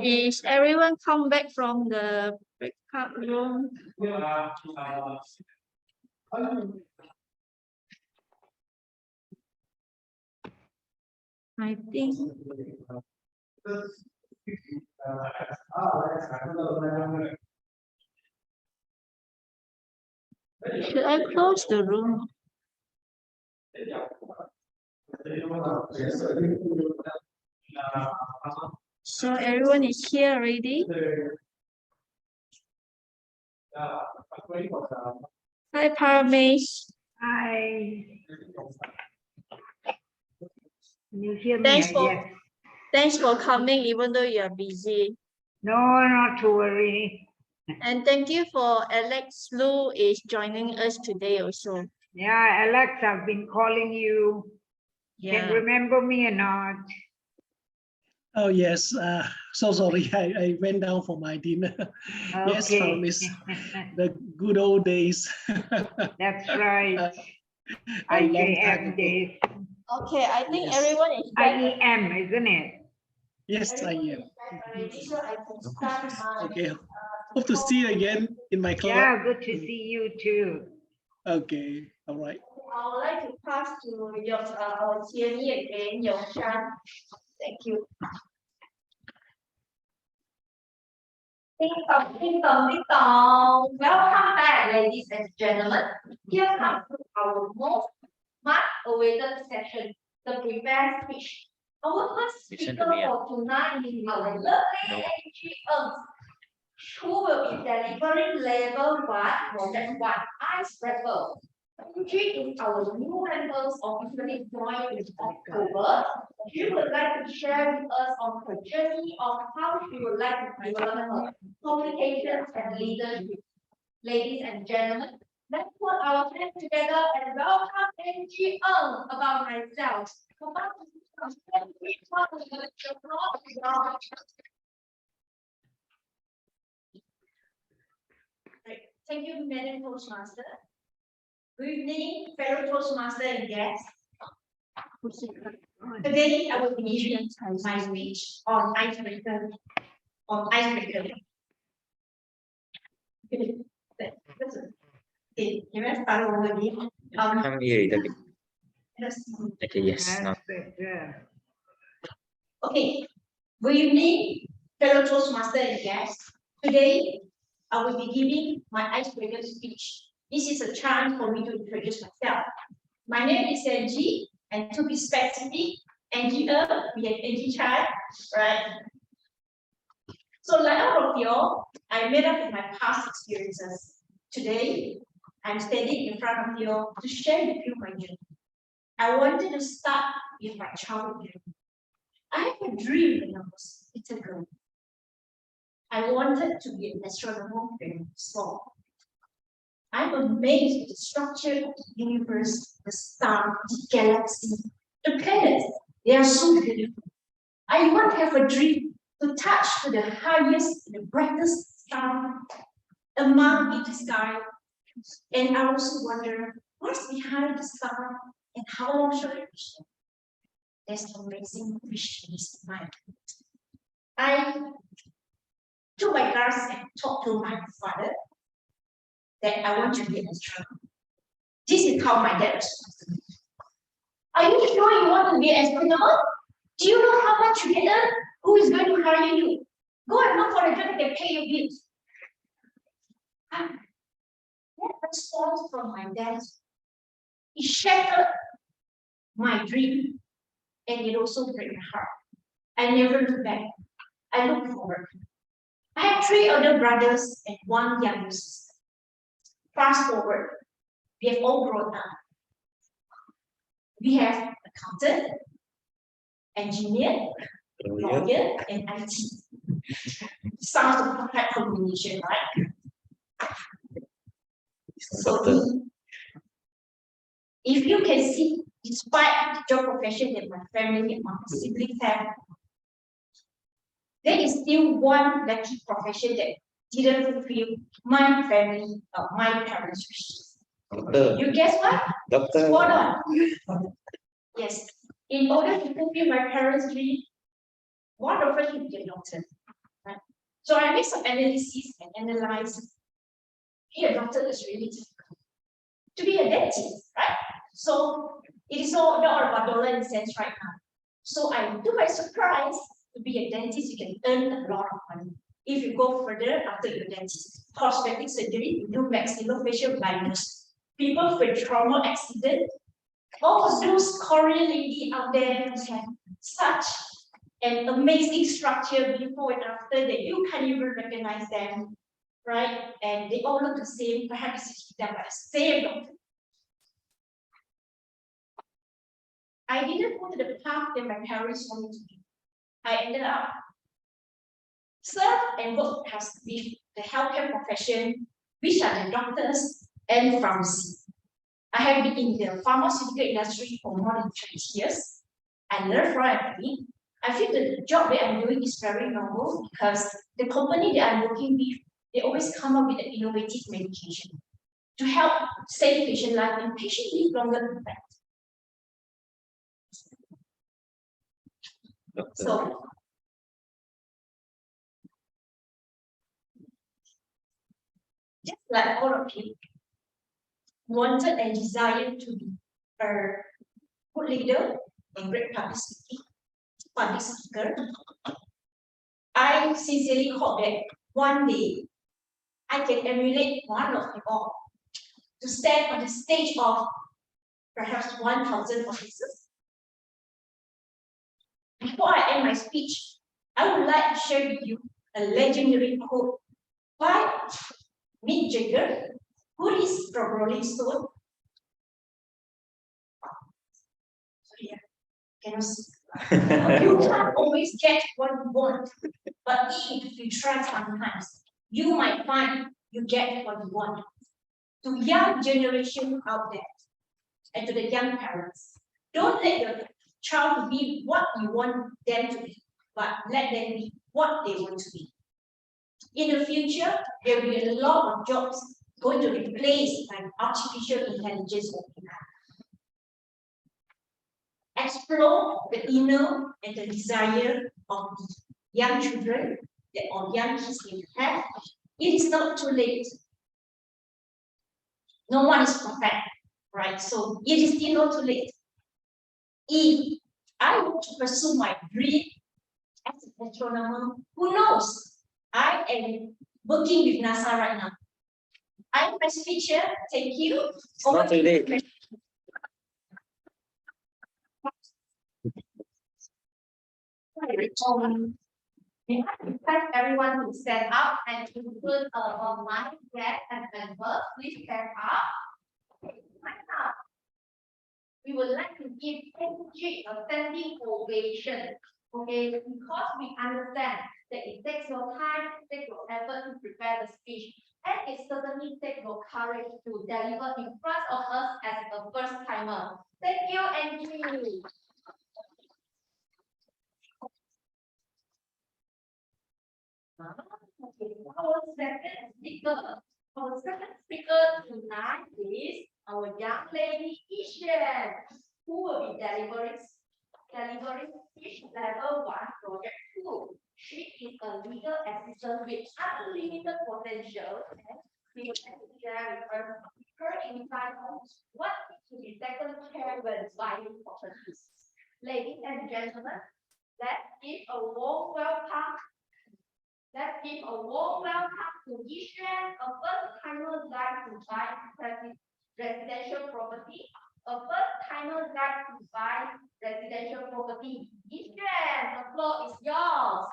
Is everyone come back from the breakout room? I think. Should I close the room? So everyone is here already? Hi, Paramesh. Hi. You hear me? Thanks for Yes. thanks for coming, even though you are busy. No, not to worry. And thank you for Alex Lu is joining us today also. Yeah, Alex, I've been calling you. Can remember me or not? Oh, yes. So sorry. I went down for my dinner. Yes, Okay. miss the good old days. That's right. A long time IJM ago. days. Okay, I think Yes. everyone is back. IEM, isn't it? Yes, I am. Already, so I can start my. Okay. Hope to see you again in my class. Yeah, good to see you too. Okay. All right. I would like to pass to your our TNE again, Yongshan. Thank you. Ding dong, ding dong, ding dong. Welcome back, ladies and gentlemen. Here comes our most much-awaited session, the prepare speech. Our first Listen speaker to me, for tonight is our lovely Angie Ng, who will be delivering level 1, project 1, icebreaker. Angie is our new members officially joined in October. She would like to share with us on her journey of how she would like to develop her communications and leadership. Ladies and gentlemen, let's put our hands together and welcome Angie Ng. About myself. Thank you, Madam Toastmaster. Good evening, fellow Toastmaster and guests. Today, I will be giving my speech on icebreaker. Okay, let's start over again. Come here a little bit. Okay, yes. Now. That's better. Okay, good evening, fellow Toastmaster and guests. Today, I will be giving my icebreaker speech. This is a chance for me to introduce myself. My name is Angie, and to be specific, Angie Ng, we have Angie Chan, right? So like all of y'all, I made up with my past experiences. Today, I'm standing in front of you to share with you my journey. I wanted to start with my childhood journey. I had a dream when I was a little girl. I wanted to be an astronomer very small. I'm amazed with the structure of the universe, the stars, the galaxy, the planets. They are so beautiful. I even have a dream to touch to the highest, the brightest star among in the sky. And I also wonder what's behind the star and how long should I reach them? There's amazing wish in his mind. I took my class and talked to my father that I want to be an astronomer. This is how my dad responds to me. Are you sure you want to be an astronomer? Do you know how much you get earn? Who is going to hire you? Go and look for a job that can pay your bills. That response from my dad It shattered my dream, and it also broke my heart. I never look back. I look forward. I have 3 older brothers and 1 younger sister. Fast forward, we have all grown up. We have accountant, engineer, lawyer, and IT. Sounds a perfect combination, right? So if you can see, despite the job profession that my family and my siblings have, there is still one lucky profession that didn't fulfill my family or my parents' wishes. Doctor. You guess what? Doctor. Spot on. Yes. In order to fulfill my parents' dream, one of us should be a doctor. Right? So I made some analysis and analyzed. Being a doctor is really difficult. To be a dentist, right? So it is not about dollar and cents right now. So I do by surprise, to be a dentist, you can earn a lot of money. If you go further after your dentist, cosmetic surgery, you do maxillofacial blindness. People with trauma accident, all those Korean lady out there have such an amazing structure before and after that you can't even recognize them, right? And they all look the same, perhaps it's done by the same doctor. I didn't go to the path that my parents wanted to be. I ended up serve and work with the healthcare profession, which are the doctors and pharmacy. I have been in the pharmaceutical industry for more than 20 years. I learned rapidly. I feel that the job that I'm doing is very novel because the company that I'm working with, they always come up with an innovative medication to help save patient life and patient live longer in fact. So, just like all of you, wanted and desired to be a good leader and great public speaker, I sincerely hope that one day I can emulate one of you all to stand on the stage of perhaps 1,000 officers. Before I end my speech, I would like to share with you a legendary quote by Mick Jagger, who is from Rolling Stone. Sorry, cannot see. You can't always get what you want, but if you try sometimes, you might find you get what you want. To young generation out there, and to the young parents, don't let your child be what you want them to be, but let them be what they want to be. In the future, there will be a lot of jobs going to replace by artificial intelligence opening up. Explore the inner and the desire of the young children that or young kids need to have. It is not too late. No one is perfect, right? So it is still not too late. If I want to pursue my dream as an astronomer, who knows? I am working with NASA right now. I'm my speech here. Thank you. It's not too late. May I request everyone to stand up and include my guest and members. Please stand up. We would like to give NG a standing ovation. Okay, because we understand that it takes your time, it takes your effort to prepare the speech, and it certainly takes your courage to deliver in front of us as a first timer. Thank you, NG. Okay, our second speaker tonight is our young lady Ishan, who will be delivering speech level 1 project 2. She is a legal assistant with unlimited potential, and we would like to share with her insight on what to be taken care when buying properties. Ladies and gentlemen, let's give a warm welcome. Let's give a warm welcome to Ishan, a first-timer guide to buy residential property. a first timer like to buy residential property? Israel, the floor is yours.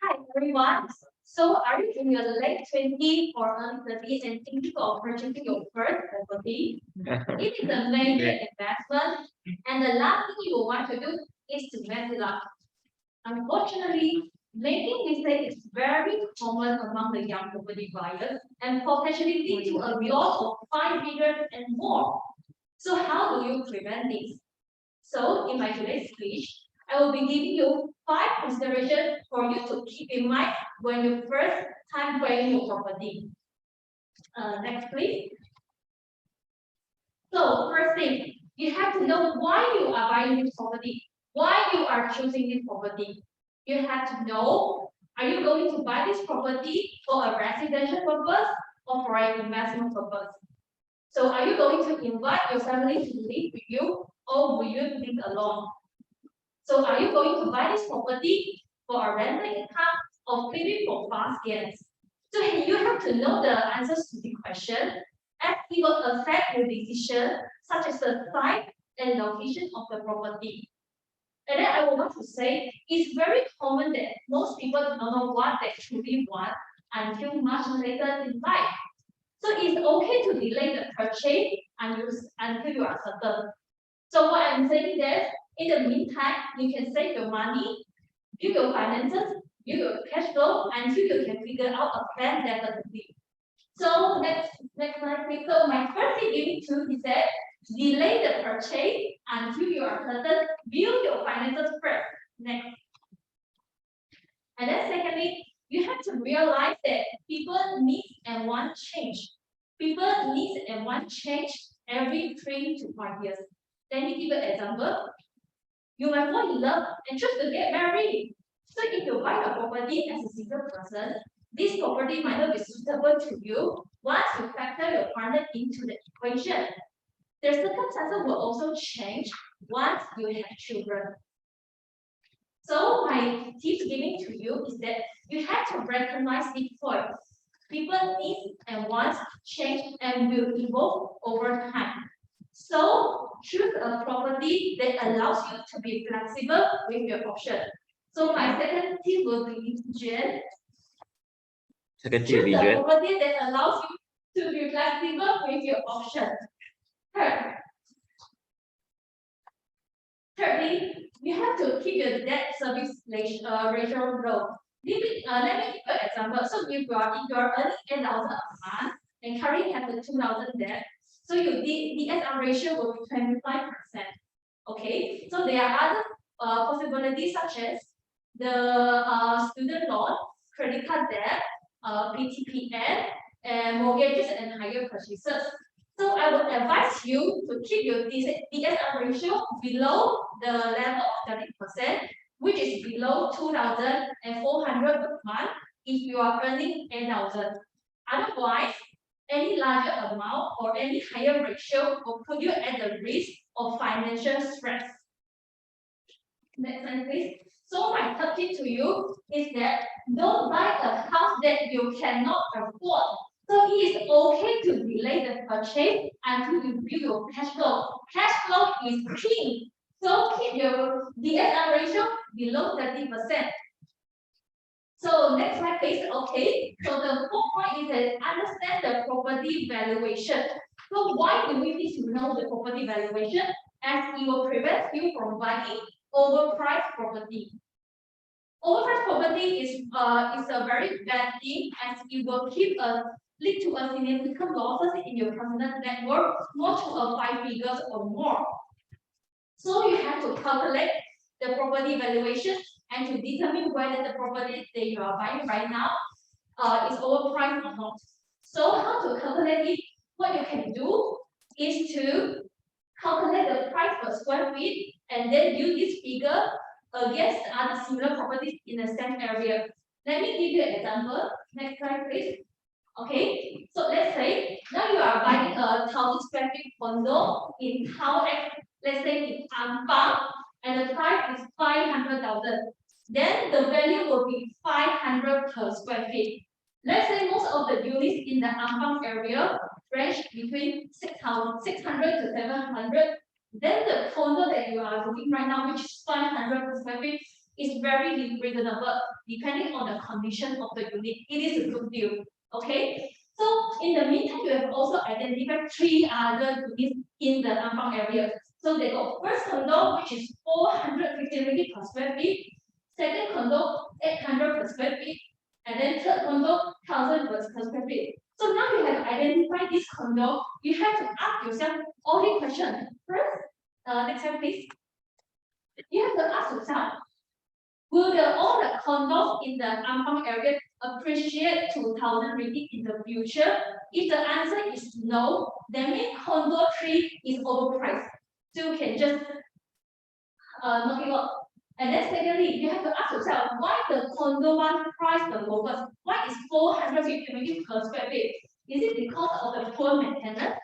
Hi everyone. So are you in your late 20s or early 30s and thinking of purchasing your first property? It is a major investment, and the last thing you want to do is to mess it up. Unfortunately, making mistakes is very common among the young property buyers and potentially lead to a loss of 5 figures and more. So how do you prevent this? So in my today's speech, I will be giving you 5 considerations for you to keep in mind when you first time buying your property. Next, please. So first thing, you have to know why you are buying this property, why you are choosing this property. You have to know, are you going to buy this property for a residential purpose or for an investment purpose? So are you going to invite your family to live with you or will you live alone? So are you going to buy this property for a rental income or maybe for fast gains? So you have to know the answers to the question, as it will affect your decision, such as the site and location of the property. And then I would want to say, it's very common that most people don't know what they truly want until much later in life. So it's okay to delay the purchase until you are certain. So what I'm saying is, in the meantime, you can save your money, build your finances, build your cash flow until you can figure out a plan definitely. So next slide, please. So my first thing you need to is that delay the purchase until you are certain, build your finances first. Next. And then secondly, you have to realize that people need and want change. People need and want change every 3 to 5 years. Let me give you an example. You might fall in love and choose to get married. So if you buy a property as a single person, this property might not be suitable to you once you factor your partner into the equation. The circumstances will also change once you have children. So my tips giving to you is that you have to recognize these points. People need and want change and will evolve over time. So choose a property that allows you to be flexible with your option. So my second tip will be Jen. Choose a property that allows you to be flexible with your option. Thirdly, you have to keep your debt service ratio low. Let me give you an example. So if you are earning 10,000 a month and currently have the 2,000 debt, so your DSR ratio will be 25%. Okay, so there are other possibilities such as the student loan, credit card debt, PTPN, and mortgages and higher purchases. So I would advise you to keep your DSR ratio below the level of 30%, which is below 2,400 per month if you are earning 10,000. Otherwise, any larger amount or any higher ratio will put you at the risk of financial stress. Next slide, please. So my third tip to you is that don't buy a house that you cannot afford. So it is okay to delay the purchase until you build your cash flow. Cash flow is king. So keep your DSR ratio below 30%. So next slide, please. Okay. So the fourth point is that understand the property valuation. So why do we need to know the property valuation? As it will prevent you from buying overpriced property. Overpriced property is a very bad thing, as it will lead to a significant losses in your personal net worth, more to a 5 figures or more. So you have to calculate the property valuation and to determine whether the property that you are buying right now is overpriced or not. So how to calculate it? What you can do is to calculate the price per square feet and then use this figure against other similar properties in the same area. Let me give you an example. Next slide, please. Okay, so let's say now you are buying a 1,000 square feet condo in town X, let's say in Ampang, and the price is 500,000. then the value will be 500 per square feet. Let's say most of the units in the Ampang area range between 600 to 700. Then the condo that you are looking right now, which is 500 per square feet, is very reasonable depending on the condition of the unit. It is a good deal. Okay. So in the meantime, you have also identified 3 other units in the Ampang area. So they got first condo, which is 450 per square feet. Second condo, 800 per square feet. And then third condo, 1000 per square feet. So now you have identified this condo, you have to ask yourself all the questions. First, next slide please. You have to ask yourself, will all the condos in the Ampang area appreciate 2,000 ringgit in the future? If the answer is no, then means condo 3 is overpriced. So you can just knock it off. And then secondly, you have to ask yourself, why the condo 1 price the lowest? Why is 450 ringgit per square feet? Is it because of the poor maintenance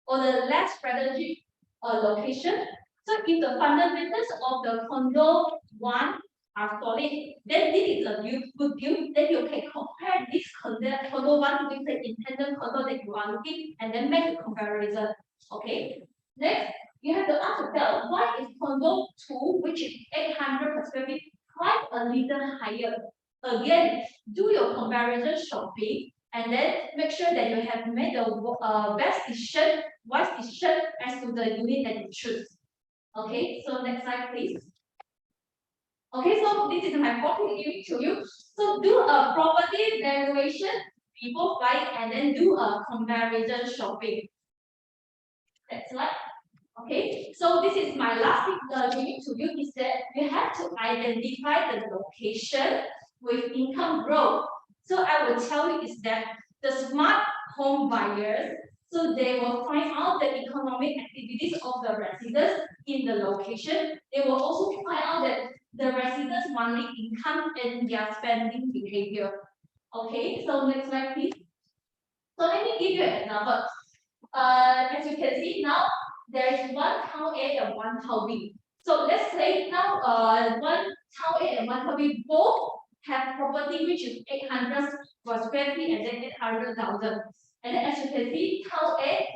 or the less strategic location? So if the fundamentals of the condo 1 are solid, then this is a good deal. Then you can compare this condo 1 with the intended condo that you are looking and then make a comparison. Okay. Next, you have to ask yourself, why is condo 2, which is 800 per square feet, quite a little higher? Again, do your comparison shopping and then make sure that you have made the best decision, wise decision as to the unit that you choose. Okay, so next slide, please. Okay, so this is my topic to you. So do a property valuation before buying and then do a comparison shopping. Next slide. Okay, so this is my last thing to you is that you have to identify the location with income growth. So I will tell you is that the smart home buyers, so they will find out the economic activities of the residents in the location. They will also find out that the residents' monthly income and their spending behavior. Okay, so next slide, please. So let me give you an example. As you can see now, there is one town A and one town B. So let's say now one town A and one town B both have property which is 800 per square feet and then 800,000. And then as you can see, town A,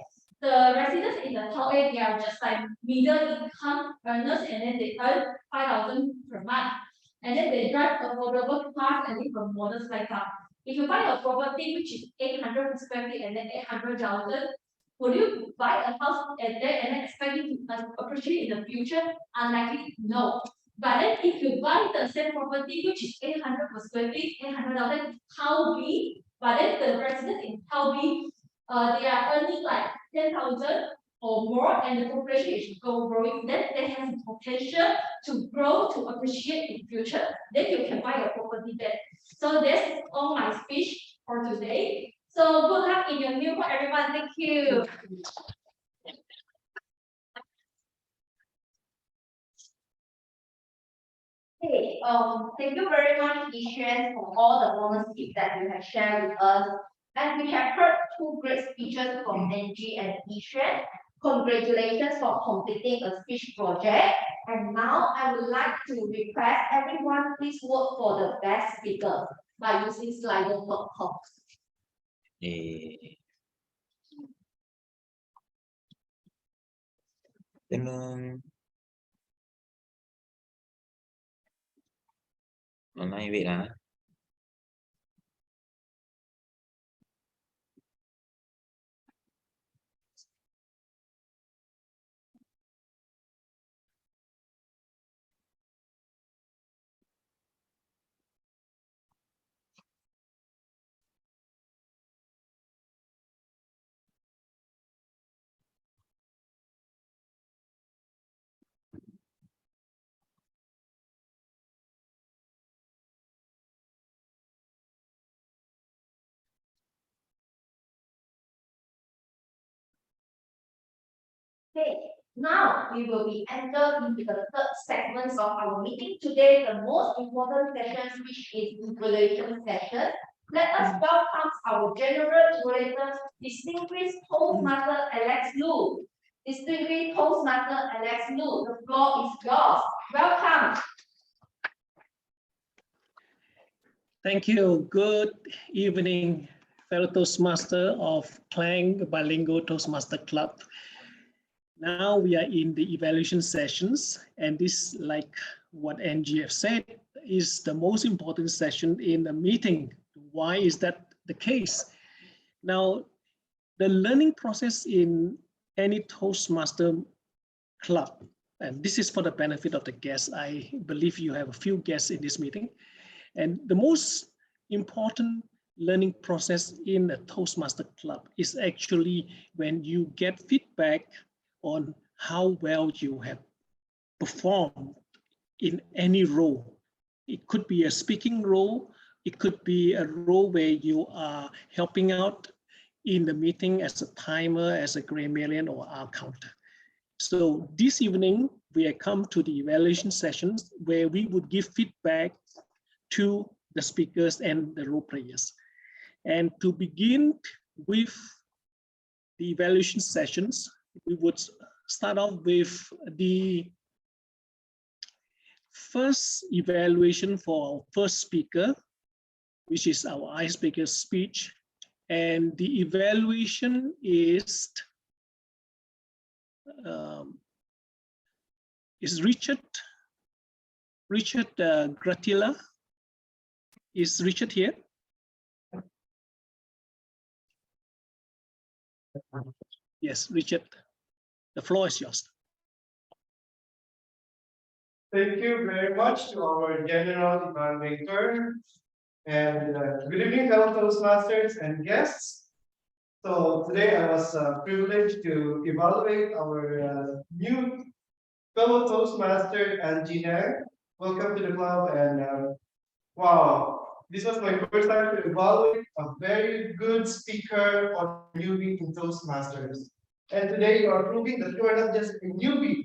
the residents in the town A, they are just like middle income earners and then they earn 5,000 per month. And then they drive affordable cars and live a modest lifestyle. If you buy a property which is 800 per square feet and then 800,000, would you buy a house at there and then expect it to appreciate in the future? Unlikely, no. But then if you buy the same property which is 800 per square feet, 800,000, how B, but then the residents in how B, they are earning like 10,000 or more and the population is growing, then they have the potential to grow to appreciate in future. Then you can buy a property there. So that's all my speech for today. So good luck in your new home, everyone. Thank you. Hey, thank you very much, Yishuan, for all the bonus tips that you have shared with us. And we have heard 2 great speeches from Angie and Yishuan. Congratulations for completing a speech project. And now I would like to request everyone please vote for the best speaker by using slido.com. Online wait ah. Okay, now we will be entered into the third segment of our meeting today, the most important session, which is evaluation session. Let us welcome our general evaluator, distinguished Toastmaster Alex Lu. Distinguished Toastmaster Alex Lu, the floor is yours. Welcome. Thank you. Good evening, fellow Toastmaster of Klang Bilingual Toastmaster Club. Now we are in the evaluation sessions, and this, like what NGF said, is the most important session in the meeting. Why is that the case? Now, the learning process in any Toastmaster club, and this is for the benefit of the guests. I believe you have a few guests in this meeting. And the most important learning process in a Toastmaster club is actually when you get feedback on how well you have performed in any role. It could be a speaking role. It could be a role where you are helping out in the meeting as a timer, as a grammarian or R counter. So this evening, we have come to the evaluation sessions where we would give feedback to the speakers and the role players. And to begin with the evaluation sessions, we would start off with the first evaluation for our first speaker, which is our icebreaker speech. And the evaluation is Richard Gratilla. Is Richard here? Yes, Richard, the floor is yours. Thank you very much to our general evaluator, and good evening, fellow Toastmasters and guests. So today I was privileged to evaluate our new fellow Toastmaster, Anjina. Welcome to the club, and wow, this was my first time to evaluate a very good speaker or newbie in Toastmasters. And today you are proving that you are not just a newbie,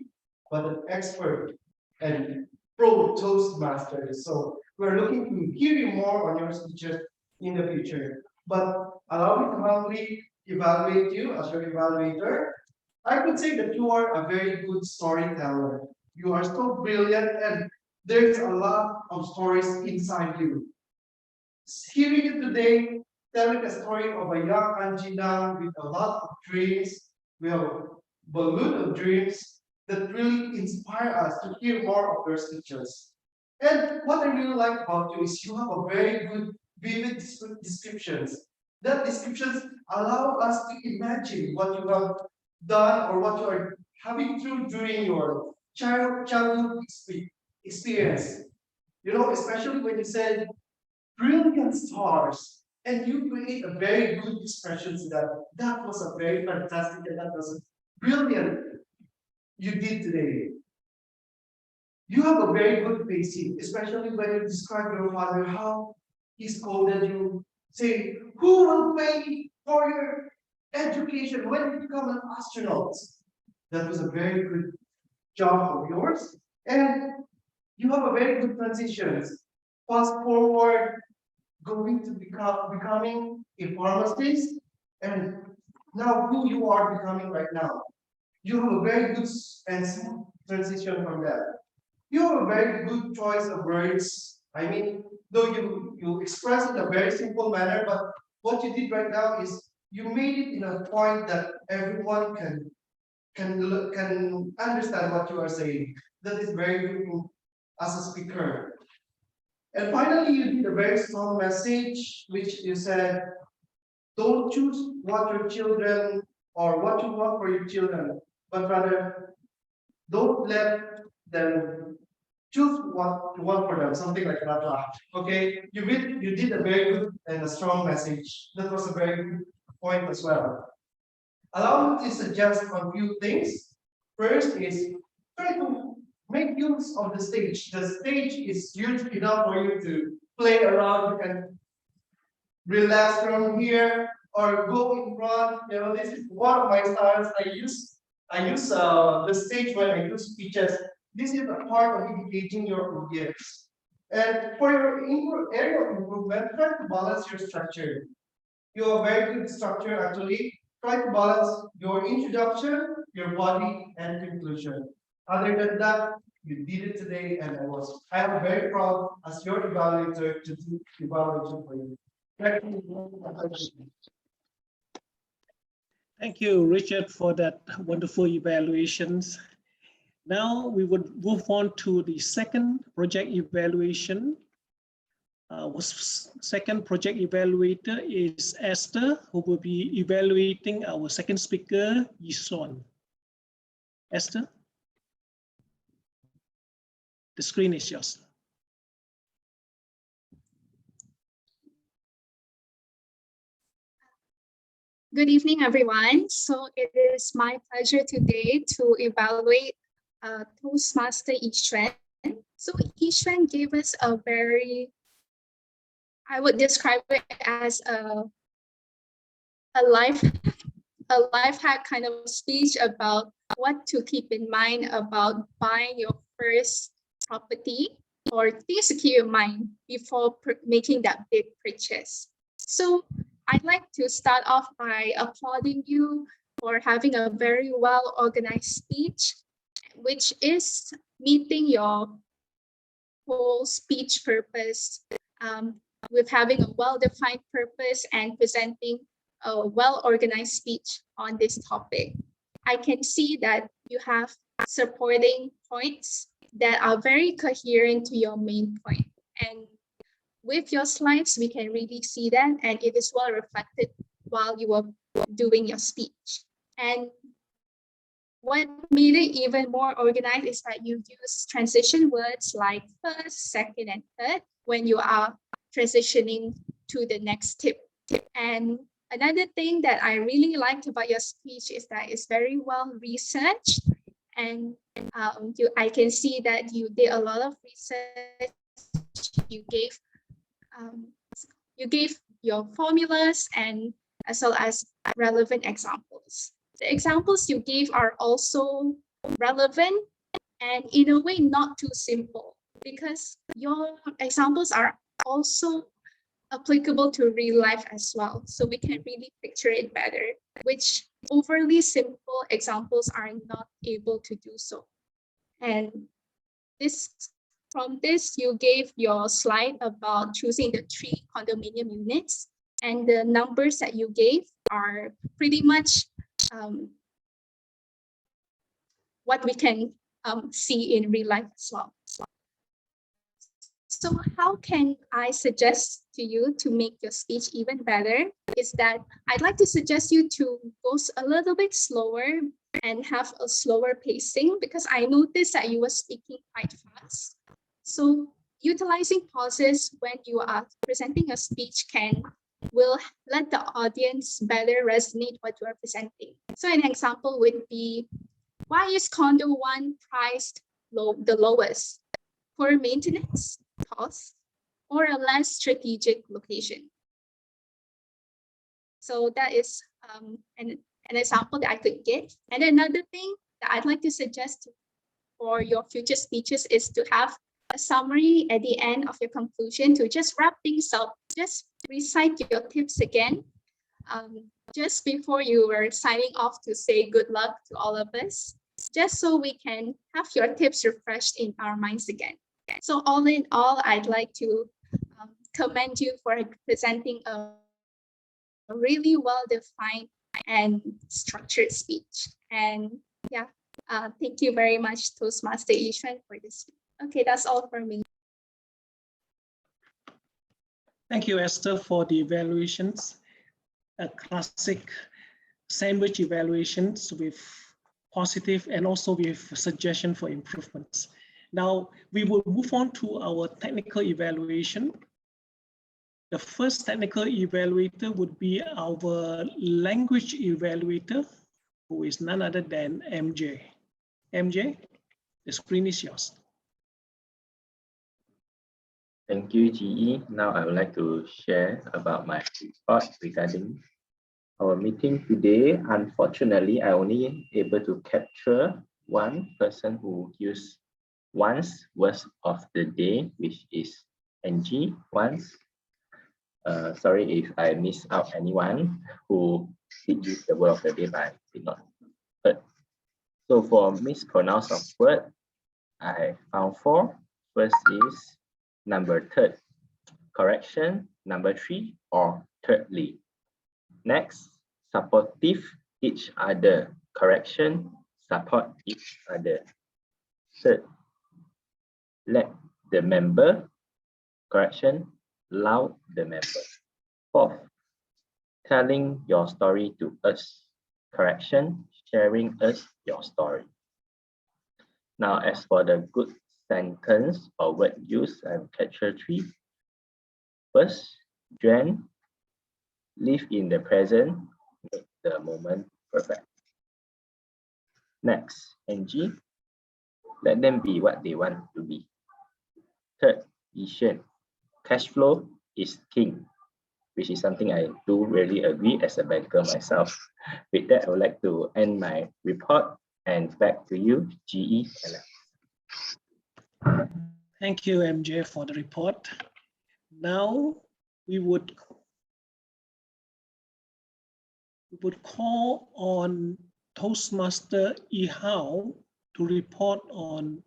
but an expert and pro Toastmasters. So we're looking to hear you more on your speeches in the future. But allow me to humbly evaluate you as your evaluator. I could say that you are a very good storyteller. You are so brilliant, and there's a lot of stories inside you. Hearing you today, telling a story of a young Anjina with a lot of dreams, with a balloon of dreams that really inspire us to hear more of your speeches. And what I really like about you is you have a very good, vivid descriptions. That descriptions allow us to imagine what you have done or what you are having through during your childhood experience. You know, especially when you said brilliant stars, and you create a very good expressions that was a very fantastic and that was brilliant you did today. You have a very good pacing, especially when you describe your father, how he scolded you, say, who will pay for your education when you become an astronaut? That was a very good job of yours. And you have a very good transitions. Fast forward, going to becoming a pharmacist, and now who you are becoming right now. You have a very good and smooth transition from that. You have a very good choice of words. I mean, though you express it in a very simple manner, but what you did right now is you made it in a point that everyone can understand what you are saying. That is very good as a speaker. And finally, you did a very strong message, which you said, don't choose what your children or what you want for your children, but rather don't let them choose what you want for them, something like that. Okay, you did a very good and a strong message. That was a very good point as well. Allow me to suggest a few things. First is try to make use of the stage. The stage is huge enough for you to play around. You can relax from here or go in front. You know, this is one of my styles. I use the stage when I do speeches. This is a part of engaging your audience. And for your area of improvement, try to balance your structure. You have very good structure actually. Try to balance your introduction, your body, and conclusion. Other than that, you did it today, and I am very proud as your evaluator to do evaluation for you. Thank you, Richard, for that wonderful evaluations. Now we would move on to the second project evaluation. Second project evaluator is Esther, who will be evaluating our second speaker, Yishuan. Esther, the screen is yours. Good evening, everyone. So it is my pleasure today to evaluate Toastmaster Yishuan. So Yishuan gave us a very, I would describe it as a life hack kind of speech about what to keep in mind about buying your first property, or things to keep in mind before making that big purchase. So I'd like to start off by applauding you for having a very well organized speech, which is meeting your whole speech purpose, with having a well-defined purpose and presenting a well-organized speech on this topic. I can see that you have supporting points that are very coherent to your main point. And with your slides, we can really see that, and it is well reflected while you were doing your speech. And what made it even more organized is that you use transition words like first, second, and third when you are transitioning to the next tip. And another thing that I really liked about your speech is that it's very well researched, and I can see that you did a lot of research. You gave your formulas and as well as relevant examples. The examples you gave are also relevant and in a way not too simple, because your examples are also applicable to real life as well. So we can really picture it better, which overly simple examples are not able to do so. And from this, you gave your slide about choosing the 3 condominium units, and the numbers that you gave are pretty much what we can see in real life as well. So how can I suggest to you to make your speech even better is that I'd like to suggest you to go a little bit slower and have a slower pacing, because I noticed that you were speaking quite fast. So utilizing pauses when you are presenting a speech will let the audience better resonate what you are presenting. So an example would be, why is condo 1 priced the lowest? For maintenance costs or a less strategic location? So that is an example that I could give. And another thing that I'd like to suggest for your future speeches is to have a summary at the end of your conclusion to just wrap things up. Just recite your tips again, just before you were signing off to say good luck to all of us, just so we can have your tips refreshed in our minds again. So all in all, I'd like to commend you for presenting a really well-defined and structured speech. And yeah, thank you very much, Toastmaster Yishuan, for this. Okay, that's all for me. Thank you, Esther, for the evaluations. A classic sandwich evaluations with positive and also with suggestion for improvements. Now we will move on to our technical evaluation. The first technical evaluator would be our language evaluator, who is none other than MJ. MJ, the screen is yours. Thank you, GE. Now I would like to share about my report regarding our meeting today. Unfortunately, I only able to capture one person who used once word of the day, which is NG once. Sorry if I miss out anyone who did use the word of the day, but I did not heard. So for mispronounce of word, I found 4. First is number third. Correction, number 3, or thirdly. Next, supportive each other. Correction, support each other. Third, let the member. Correction, allow the member. Fourth, telling your story to us. Correction, sharing us your story. Now, as for the good sentence or word use, I have captured 3. First, Jen, live in the present, make the moment perfect. Next, Angie, let them be what they want to be. Third, Yishan, cash flow is king, which is something I do really agree as a banker myself. With that, I would like to end my report and back to you, GE. Thank you, MJ, for the report. Now we would call on Toastmaster Ihao to report on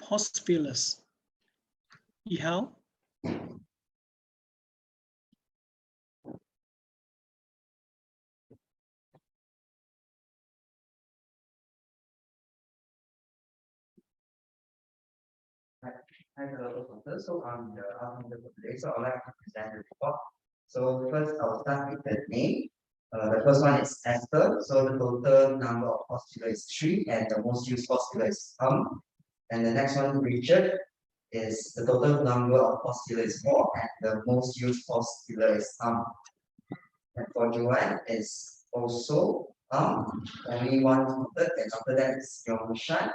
post fillers. Ihao. Hi, hello, so I'm the outcome for today. So I'd like to present the report. So first, I'll start with the name. The first one is Esther. So the total number of postula is 3, and the most used postula is And the next one, Richard, is the total number of postula is 4, and the most used postula is And for Joanne, is also only one counted, and after that is Yongshan.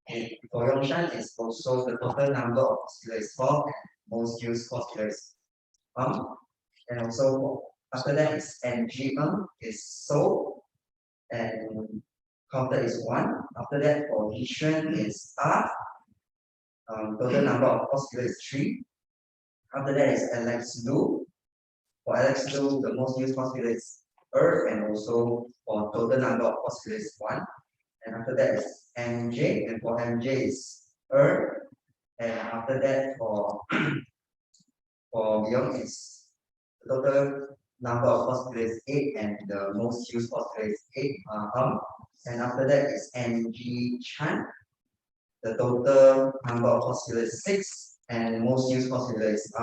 And for Yongshan is also the total number of postula is 4, and most used postula is and also after that is NG is so, and counted is 1. After that for Yishan is total number of postula is 3. After that is Alex Lu. For Alex Lu, the most used postula is Earth, and also for total number of postula is 1. And after that is MJ, and for MJ is Earth. And after that for Young is the total number of postula is 8, and the most used postula is 8. And after that is NG Chan. The total number of postula is 6, and most used postula is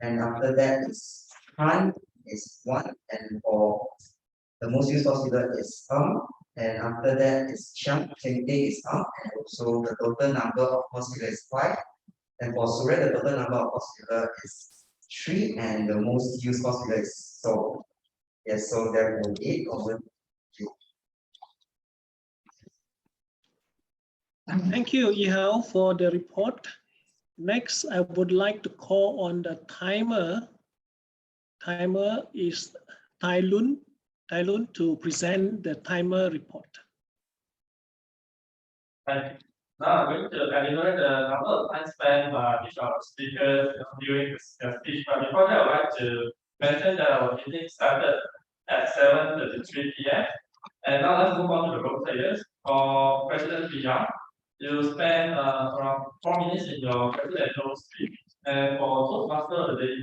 And after that is Han is 1, and for the most used postula is And after that is Chang, same thing is and also the total number of postula is 5. And for Surya, the total number of postula is 3, and the most used postula is so. Yes, so that will be over. Thank you, Ihao, for the report. Next, I would like to call on the timer. Timer is Tai Lun to present the timer report. And now I'm going to enumerate the number of time spent by each of our speakers during the speech. But before that, I'd like to mention that our meeting started at 7:33 p.m. And now let's move on to the role players. For President Piyang, you spend around 4 minutes in your presidential speech. And for Toastmaster of the day,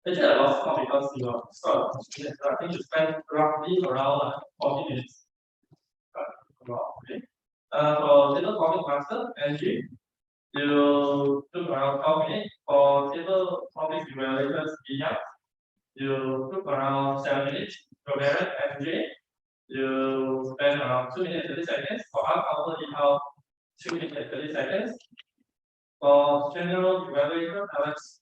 actually I lost count because you know, so I think you spend roughly around 40 minutes. Okay. For table topic master, NG, you took around 12 minutes. For table topic evaluators, you took around 7 minutes. For Darren, NG, you spend around 2 minutes 30 seconds. For alcohol, you have 2 minutes 30 seconds. For general evaluator, Alex,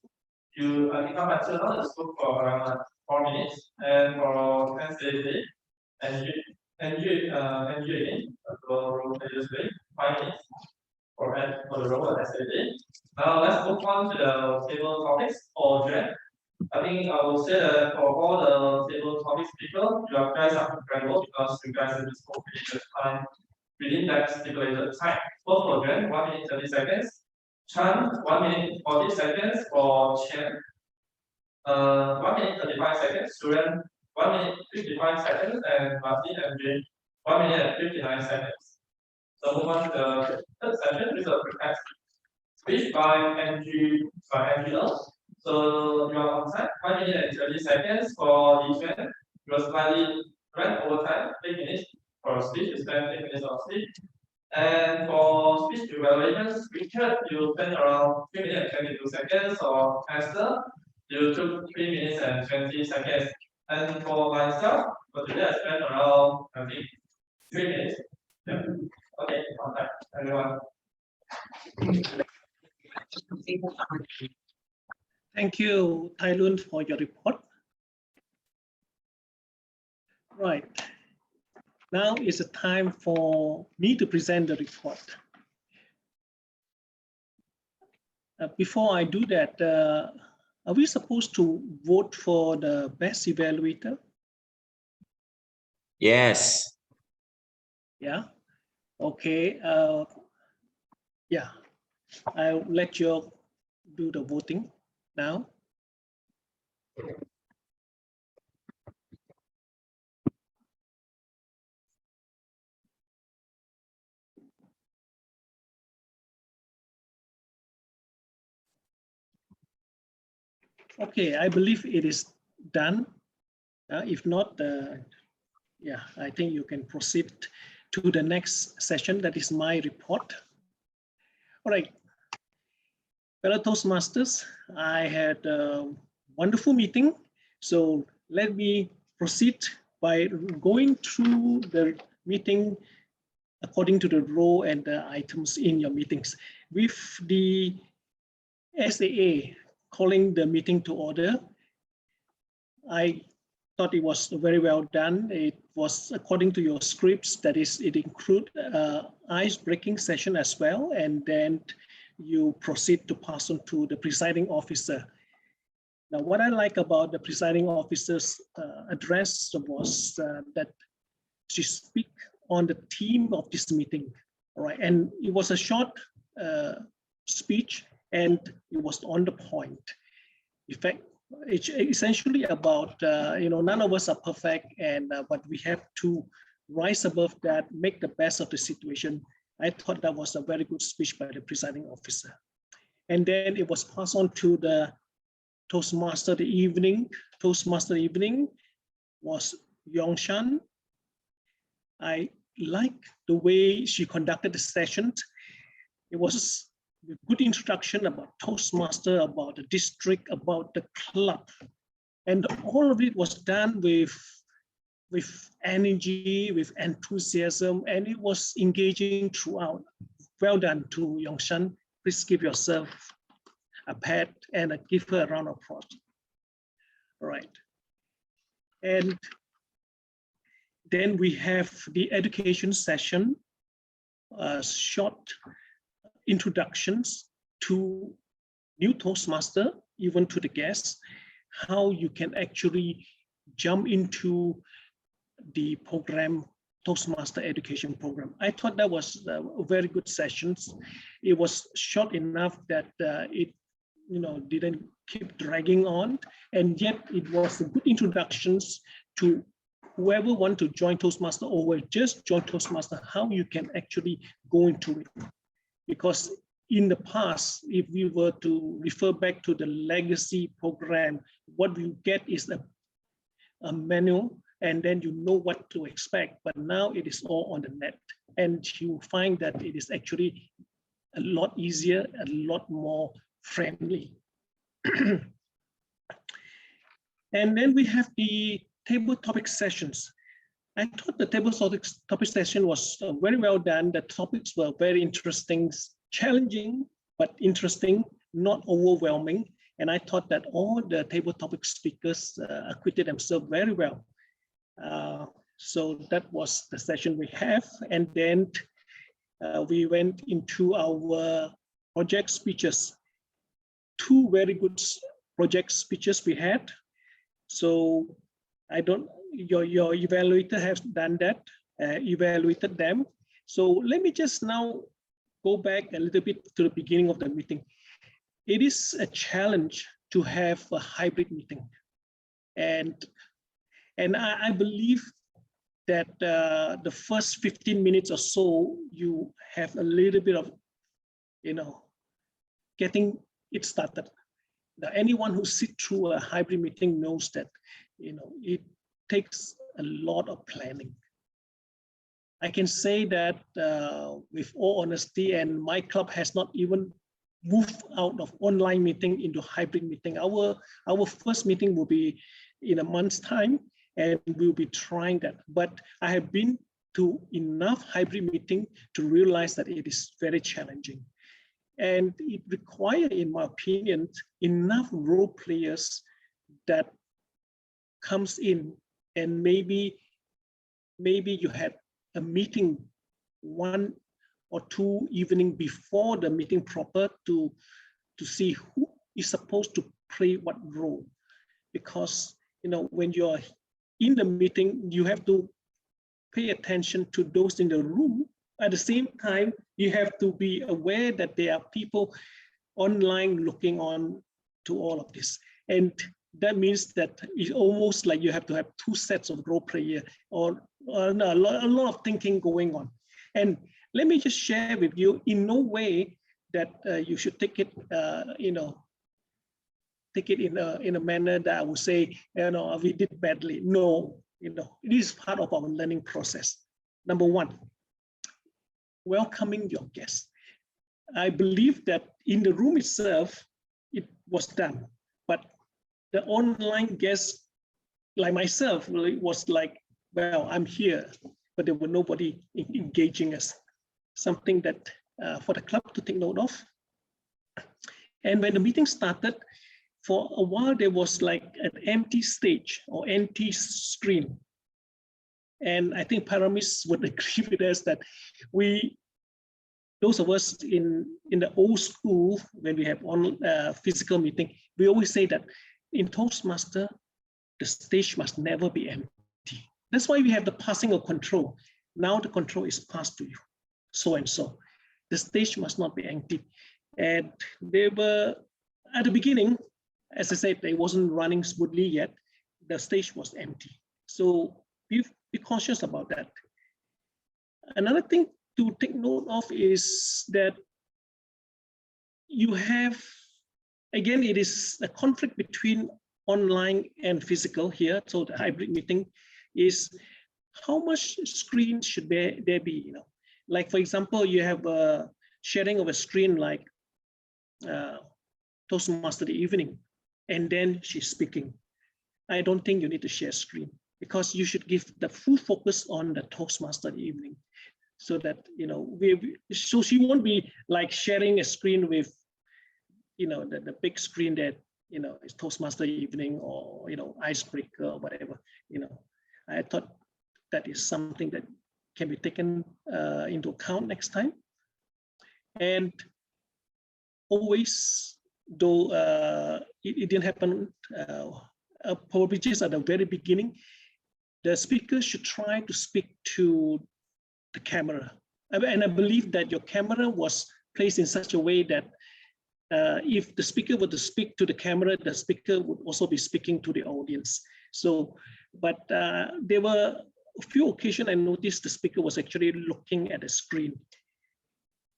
you become material spoke for around 4 minutes. And for NCAD, NG again, for role players, 5 minutes for the role of SAD. Now let's move on to the table topics for Jen. I think I will say that for all the table topics people, you guys are incredible because you guys have just completed the time within that stipulated time. So for Jen, 1 minute 30 seconds. Chan, 1 minute 40 seconds. For Chen, 1 minute 35 seconds. Suren, 1 minute 55 seconds. And Martin and Jane, 1 minute 59 seconds. So So move on to the third session, which is a prepared speech by Angela. So you are on time, 5 minutes and 30 seconds for each one. You are slightly ran over time, 8 minutes for speech, you spend 8 minutes on speech. And for speech evaluations, Richard, you spend around 3 minutes and 22 seconds, or Esther, you took 3 minutes and 20 seconds. And for myself, for today, I spent around, I think, 3 minutes. Yeah. Okay, on time, everyone. Thank you, Tylun, for your report. Right. Now is the time for me to present the report. Before I do that, are we supposed to vote for the best evaluator? Yes. Yeah. Okay. Yeah. I'll let you do the voting now. Okay, I believe it is done. If not, yeah, I think you can proceed to the next session. That is my report. All right, fellow Toastmasters, I had a wonderful meeting. So let me proceed by going through the meeting according to the role and the items in your meetings. With the SAA calling the meeting to order, I thought it was very well done. It was according to your scripts, that is, it include ice-breaking session as well, and then you proceed to pass on to the presiding officer. Now, what I like about the presiding officer's address was that she speak on the theme of this meeting, all right? And it was a short speech, and it was on the point. In fact, it's essentially about, none of us are perfect, and but we have to rise above that, make the best of the situation. I thought that was a very good speech by the presiding officer. And then it was passed on to the Toastmaster the evening. Toastmaster evening was Yongshan. I like the way she conducted the session. It was a good introduction about Toastmaster, about the district, about the club. And all of it was done with energy, with enthusiasm, and it was engaging throughout. Well done to Yongshan. Please give yourself a pat and give her a round of applause. All right. And then we have the education session, short introductions to new Toastmaster, even to the guests, how you can actually jump into the program, Toastmaster education program. I thought that was a very good sessions. It was short enough that it didn't keep dragging on, and yet it was a good introductions to whoever want to join Toastmaster or just join Toastmaster, how you can actually go into it. Because in the past, if we were to refer back to the legacy program, what we get is a manual, and then you know what to expect. But now it is all on the net, and you find that it is actually a lot easier, a lot more friendly. And then we have the table topic sessions. I thought the table topic session was very well done. The topics were very interesting, challenging, but interesting, not overwhelming. And I thought that all the table topic speakers acquitted themselves very well. So that was the session we have. And then we went into our project speeches. Two very good project speeches we had. So your evaluator has done that, evaluated them. So let me just now go back a little bit to the beginning of the meeting. It is a challenge to have a hybrid meeting. And I believe that the first 15 minutes or so, you have a little bit of, getting it started. Now, anyone who sits through a hybrid meeting knows that, it takes a lot of planning. I can say that with all honesty, and my club has not even moved out of online meeting into hybrid meeting. Our first meeting will be in a month's time, and we'll be trying that. But I have been to enough hybrid meeting to realize that it is very challenging. And it requires, in my opinion, enough role players that comes in, and maybe you had a meeting 1 or 2 evening before the meeting proper to see who is supposed to play what role. Because when you're in the meeting, you have to pay attention to those in the room. At the same time, you have to be aware that there are people online looking on to all of this. And that means that it's almost like you have to have 2 sets of role player, or a lot of thinking going on. And let me just share with you, in no way that you should take it, take it in a manner that I would say, we did badly. No, it is part of our learning process. Number 1, welcoming your guests. I believe that in the room itself, it was done, but the online guests, like myself, really was like, well, I'm here, but there were nobody engaging us. Something that for the club to take note of. And when the meeting started, for a while, there was like an empty stage or empty screen. And I think Paramis would agree with us that those of us in the old school, when we have on physical meeting, we always say that in Toastmaster, the stage must never be empty. That's why we have the passing of control. Now the control is passed to you, so and so. The stage must not be empty. And they were, at the beginning, as I said, they wasn't running smoothly yet. The stage was empty. So be cautious about that. Another thing to take note of is that you have, again, it is a conflict between online and physical here. So the hybrid meeting is how much screen should there be? Like, for example, you have a sharing of a screen like Toastmaster the evening, and then she's speaking. I don't think you need to share screen, because you should give the full focus on the Toastmaster the evening, so that so she won't be like sharing a screen with the big screen that is Toastmaster evening or icebreaker or whatever. I thought that is something that can be taken into account next time. And always, though it didn't happen probably just at the very beginning, the speaker should try to speak to the camera. And I believe that your camera was placed in such a way that if the speaker were to speak to the camera, the speaker would also be speaking to the audience. So, but there were a few occasions I noticed the speaker was actually looking at the screen.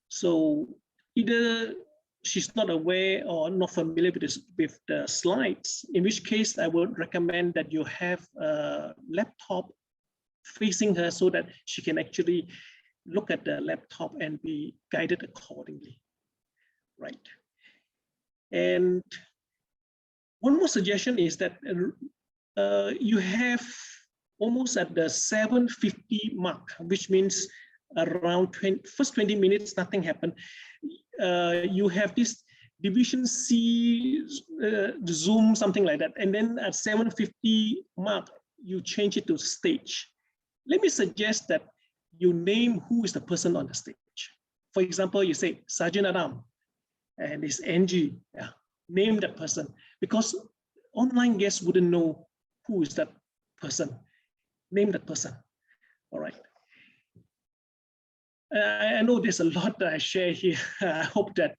So either she's not aware or not familiar with the slides, in which case I would recommend that you have a laptop facing her so that she can actually look at the laptop and be guided accordingly, right? And one more suggestion is that you have almost at the 7:50 mark, which means around first 20 minutes, nothing happened. You have this division C, Zoom, something like that. And then at 7:50 mark, you change it to stage. Let me suggest that you name who is the person on the stage. For example, you say Sergeant Adam, and it's Angie. Yeah, name that person, because online guests wouldn't know who is that person. Name that person. All right. I know there's a lot that I share here. I hope that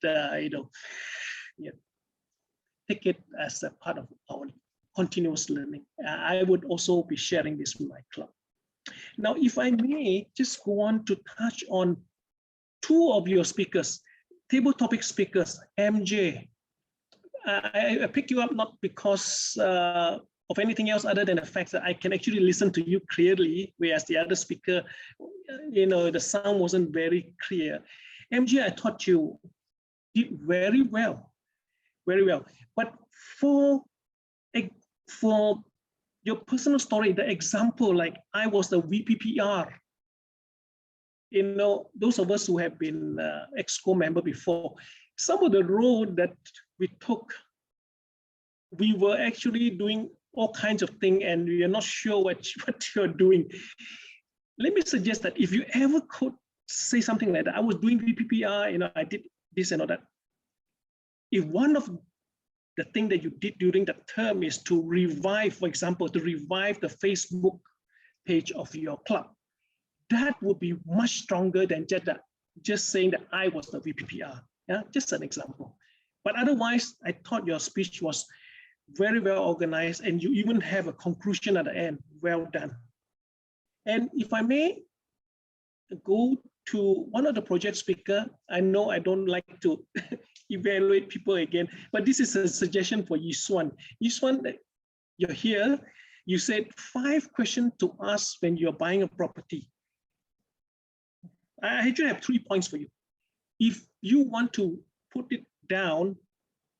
take it as a part of our continuous learning. I would also be sharing this with my club. Now, if I may just go on to touch on two of your speakers, table topic speakers, MJ. I pick you up not because of anything else other than the fact that I can actually listen to you clearly, whereas the other speaker, the sound wasn't very clear. MJ, I thought you did very well, very well. But for your personal story, the example, like I was the VPPR, those of us who have been EXCO member before, some of the role that we took, we were actually doing all kinds of things and we are not sure what you're doing. Let me suggest that if you ever could say something like that, I was doing VPPR, I did this and all that. If one of the thing that you did during that term is to revive, for example, to revive the Facebook page of your club, that would be much stronger than just saying that I was the VPPR. Yeah, just an example. But otherwise, I thought your speech was very well organized and you even have a conclusion at the end. Well done. And if I may go to one of the project speaker, I know I don't like to evaluate people again, but this is a suggestion for Yiswan. Yiswan, you're here. You said 5 questions to ask when you're buying a property. I actually have 3 points for you. If you want to put it down,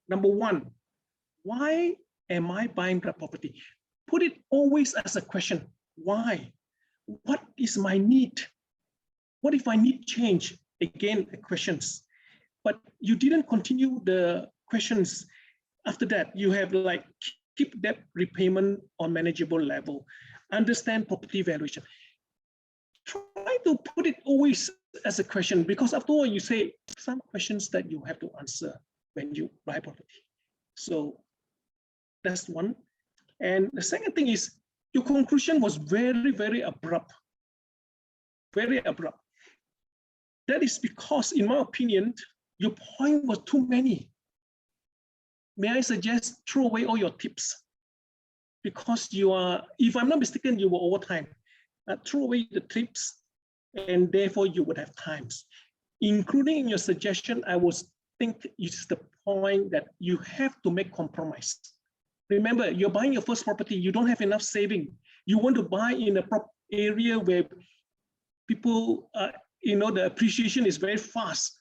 number 1, why am I buying that property? Put it always as a question. Why? What is my need? What if I need change? Again, questions. But you didn't continue the questions after that. You have like keep debt repayment on manageable level, understand property valuation. Try to put it always as a question, because after all, you say some questions that you have to answer when you buy property. So that's one. And the second thing is your conclusion was very, very abrupt. Very abrupt. That is because, in my opinion, your point was too many. May I suggest throw away all your tips? Because you are, if I'm not mistaken, you were overtime. Throw away the tips and therefore you would have times. Including in your suggestion, I would think it's the point that you have to make compromise. Remember, you're buying your first property, you don't have enough saving. You want to buy in a area where people, the appreciation is very fast.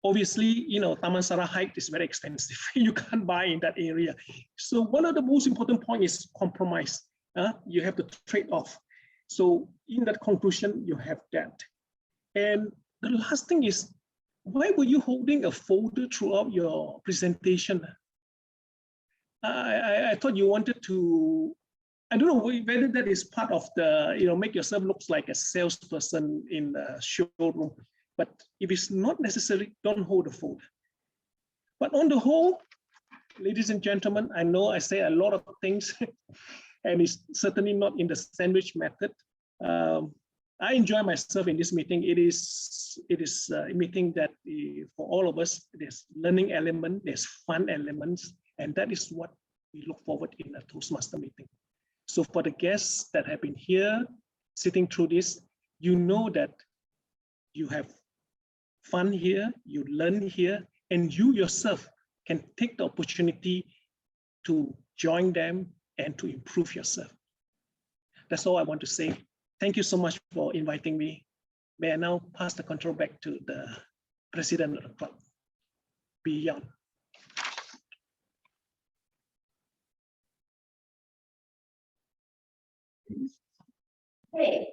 Obviously, Taman Sara Heights is very expensive. You can't buy in that area. So one of the most important points is compromise. You have to trade off. So in that conclusion, you have that. And the last thing is, why were you holding a folder throughout your presentation? I thought you wanted to, I don't know whether that is part of the, make yourself look like a salesperson in the showroom. But if it's not necessary, don't hold a folder. But on the whole, ladies and gentlemen, I know I say a lot of things, and it's certainly not in the sandwich method. I enjoy myself in this meeting. It is a meeting that for all of us, there's learning element, there's fun elements, and that is what we look forward in a Toastmaster meeting. So for the guests that have been here, sitting through this, you know that you have fun here, you learn here, and you yourself can take the opportunity to join them and to improve yourself. That's all I want to say. Thank you so much for inviting me. May I now pass the control back to the president of the club, Beyond. Hey,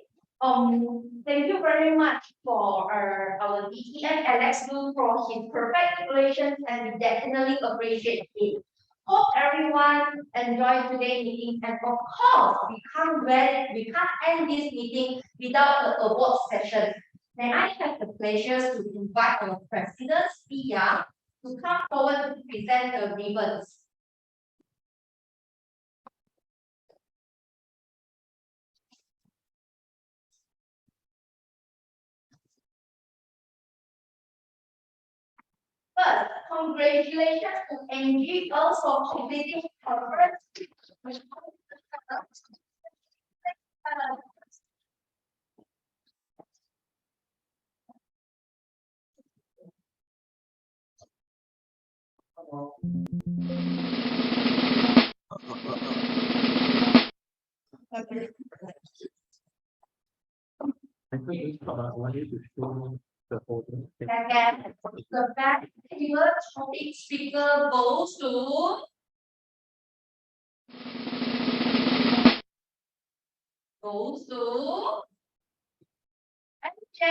thank you very much for our DTM Alex Lu for his perfect declarations, and we definitely appreciate it. Hope everyone enjoyed today's meeting, and of course, we can't end this meeting without the award session. May I have the pleasure to invite our president, Pia, to come forward to present the ribbons. First, congratulations to Angie also for completing her first Second, the best single topic speaker goes to MJ.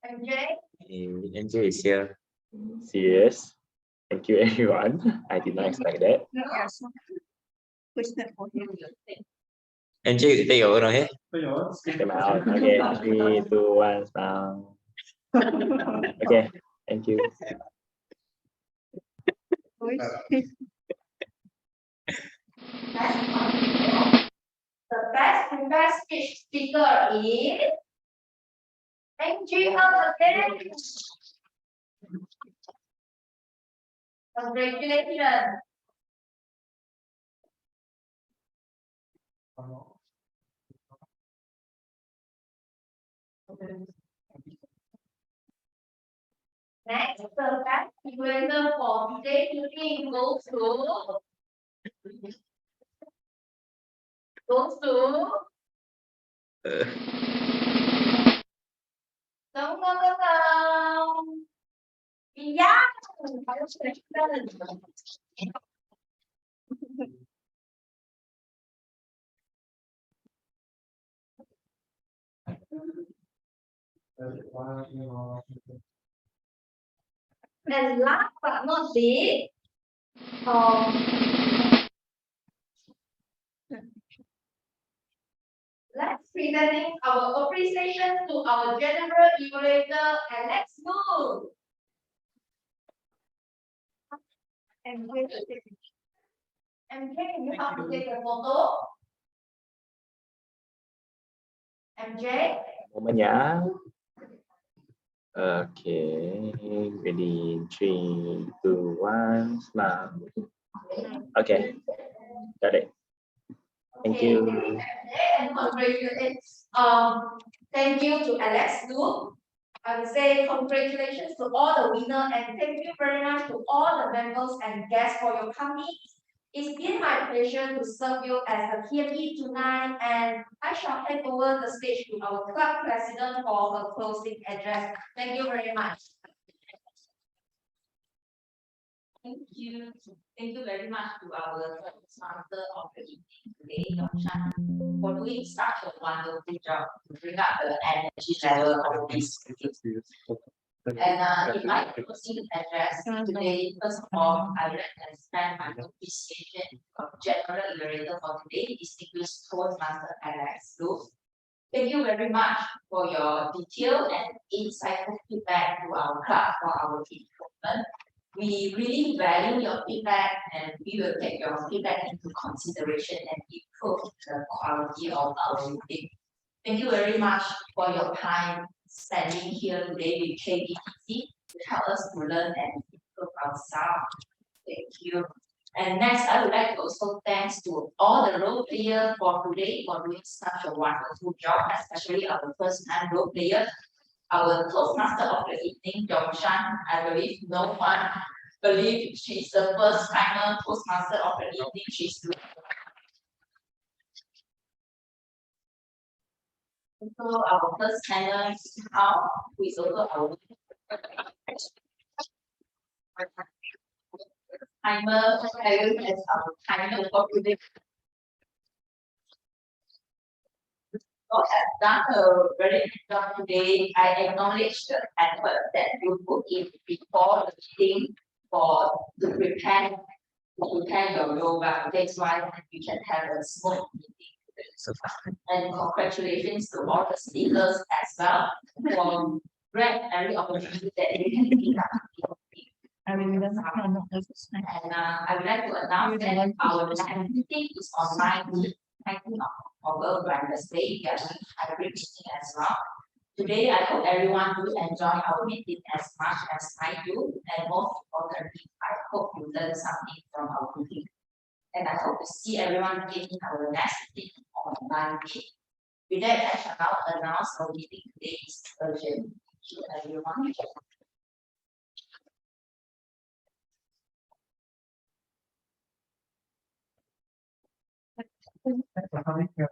MJ. NJ is here. Serious. Thank you, everyone. I did not expect that. NJ, you take your own, okay? Come out. Okay, 3, 2, 1, smile. Okay, thank you. The best speech speaker is MJ again. Congratulations. Next, the best influencer for today's meeting goes to Yeah. And last but not least, let's presenting our appreciation to our general evaluator, Alex Wu. MJ, you have to take a photo. MJ. Moment ya. Okay, ready, 3, 2, 1, smile. Okay, got it. Thank you. And congratulations. Thank you to Alex Wu. I would say congratulations to all the winners and thank you very much to all the members and guests for your coming. It's been my pleasure to serve you as a TME tonight, and I shall hand over the stage to our club president for her closing address. Thank you very much. Thank you. Thank you very much to our sponsor of the evening today, Yongshan, for doing such a wonderful job to bring up the energy level of this meeting. And in my closing address today, first of all, I would like to extend my appreciation of general evaluator for today, distinguished Toastmaster Alex Wu. Thank you very much for your detailed and insightful feedback to our club for our improvement. We really value your feedback and we will take your feedback into consideration and improve the quality of our meeting. Thank you very much for your time spending here today with KBTC to help us to learn and improve ourselves. Thank you. And next, I would like to also thanks to all the role players for today for doing such a wonderful job, especially our first time role player. Our Toastmaster of the evening, Yongshan, I believe no one believes she's the first timer Toastmaster of the evening. She's doing. So our first timer who is also our timer as our timer for today. So have done a very good job today. I acknowledge the effort that you put in before the meeting to prepare your role, but that's why we can have a smooth meeting today. And congratulations to all the speakers as well for great every opportunity that they can pick up. And I would like to announce that our next meeting is on 19th of Wednesday. We are doing hybrid meeting as well. Today, I hope everyone will enjoy our meeting as much as I do, and most importantly, I hope you learn something from our meeting. And I hope to see everyone again in our next meeting on Monday. With that, I shall now announce our meeting today is urgent. Thank you, everyone. Thank you for coming. Thank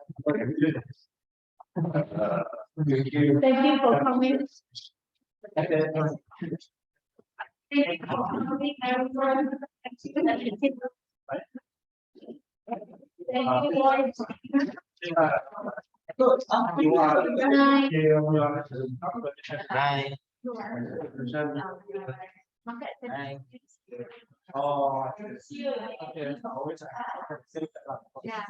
you for coming, everyone. Thank you, Lord. Bye. Bye. Oh, Yeah.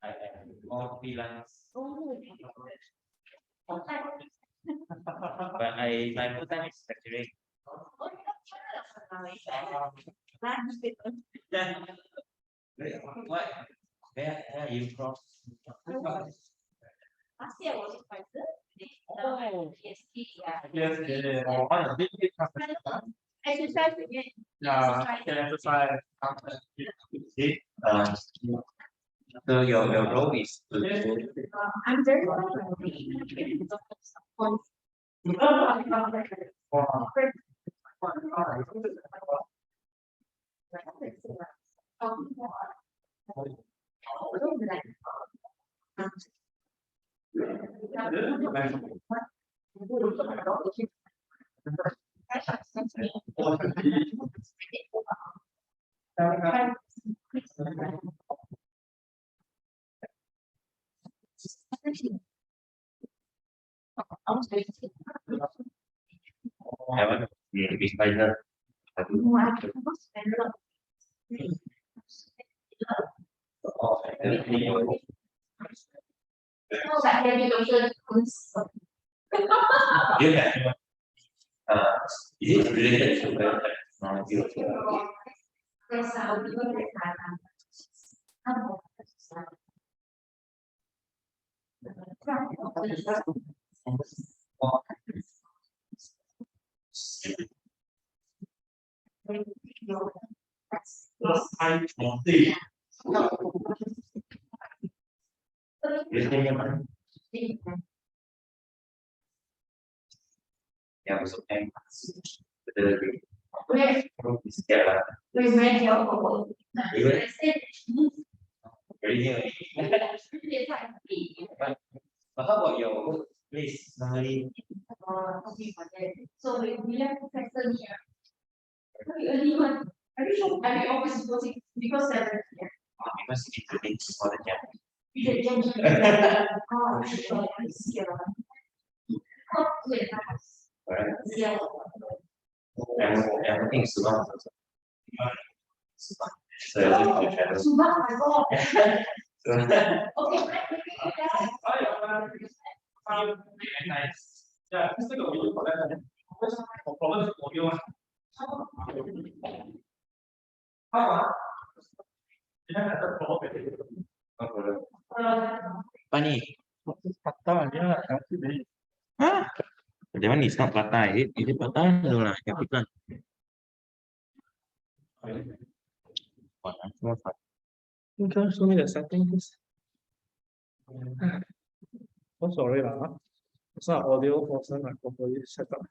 I am more freelance. But my full time is lecturing. What? Where are you from? Last year was Pfizer. Yes, Yes, on a big company. exercise again. Yeah, can exercise. So your role is to I'm very haven't been Pfizer. Yeah. Is it related to the technology? Yang maksudnya sekarang but how about your workplace normally? So we have professor here. Every office was because Because it relates for the job. Right. Everything is long. So Yeah, just take a video for that. Problem is audio. Apa nih? That one is not patah, is it patah? No lah, capital. You can show me the settings. Oh, sorry lah. It's not audio person I properly set up.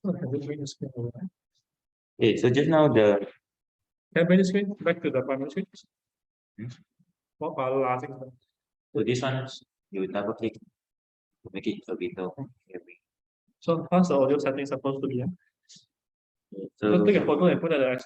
So can we bring the screen over? Okay, so just now the Can I bring the screen back to the primary screen? What about the last thing? so this one you double click to make it a bit of So how's the audio settings supposed to be? so So take a photo and put it at the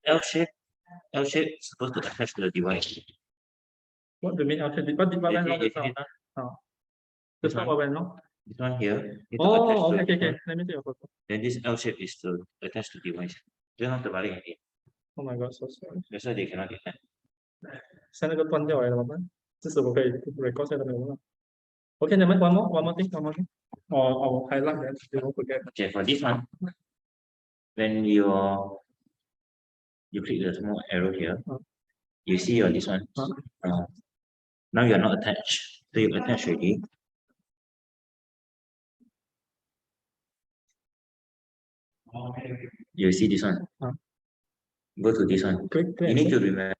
L shape is supposed to attach to the device. What do you mean? Okay, what went wrong just now? Oh. Just now what went wrong? This one here. Oh, okay. Let me see your photo. Then this L shape is to attach to device. Jangan terbalik nanti. Oh my god, so sorry. That's why they cannot detect. 现在那个断掉来了，怎么办？至少我可以 record 下来没有了。Okay, never mind. One more thing. Or highlight that you don't forget. Okay, for this one, when you click the small arrow here, you see your this one. Now you are not attached. So you attach already. You see this one. Go to this one. Click. You need to remember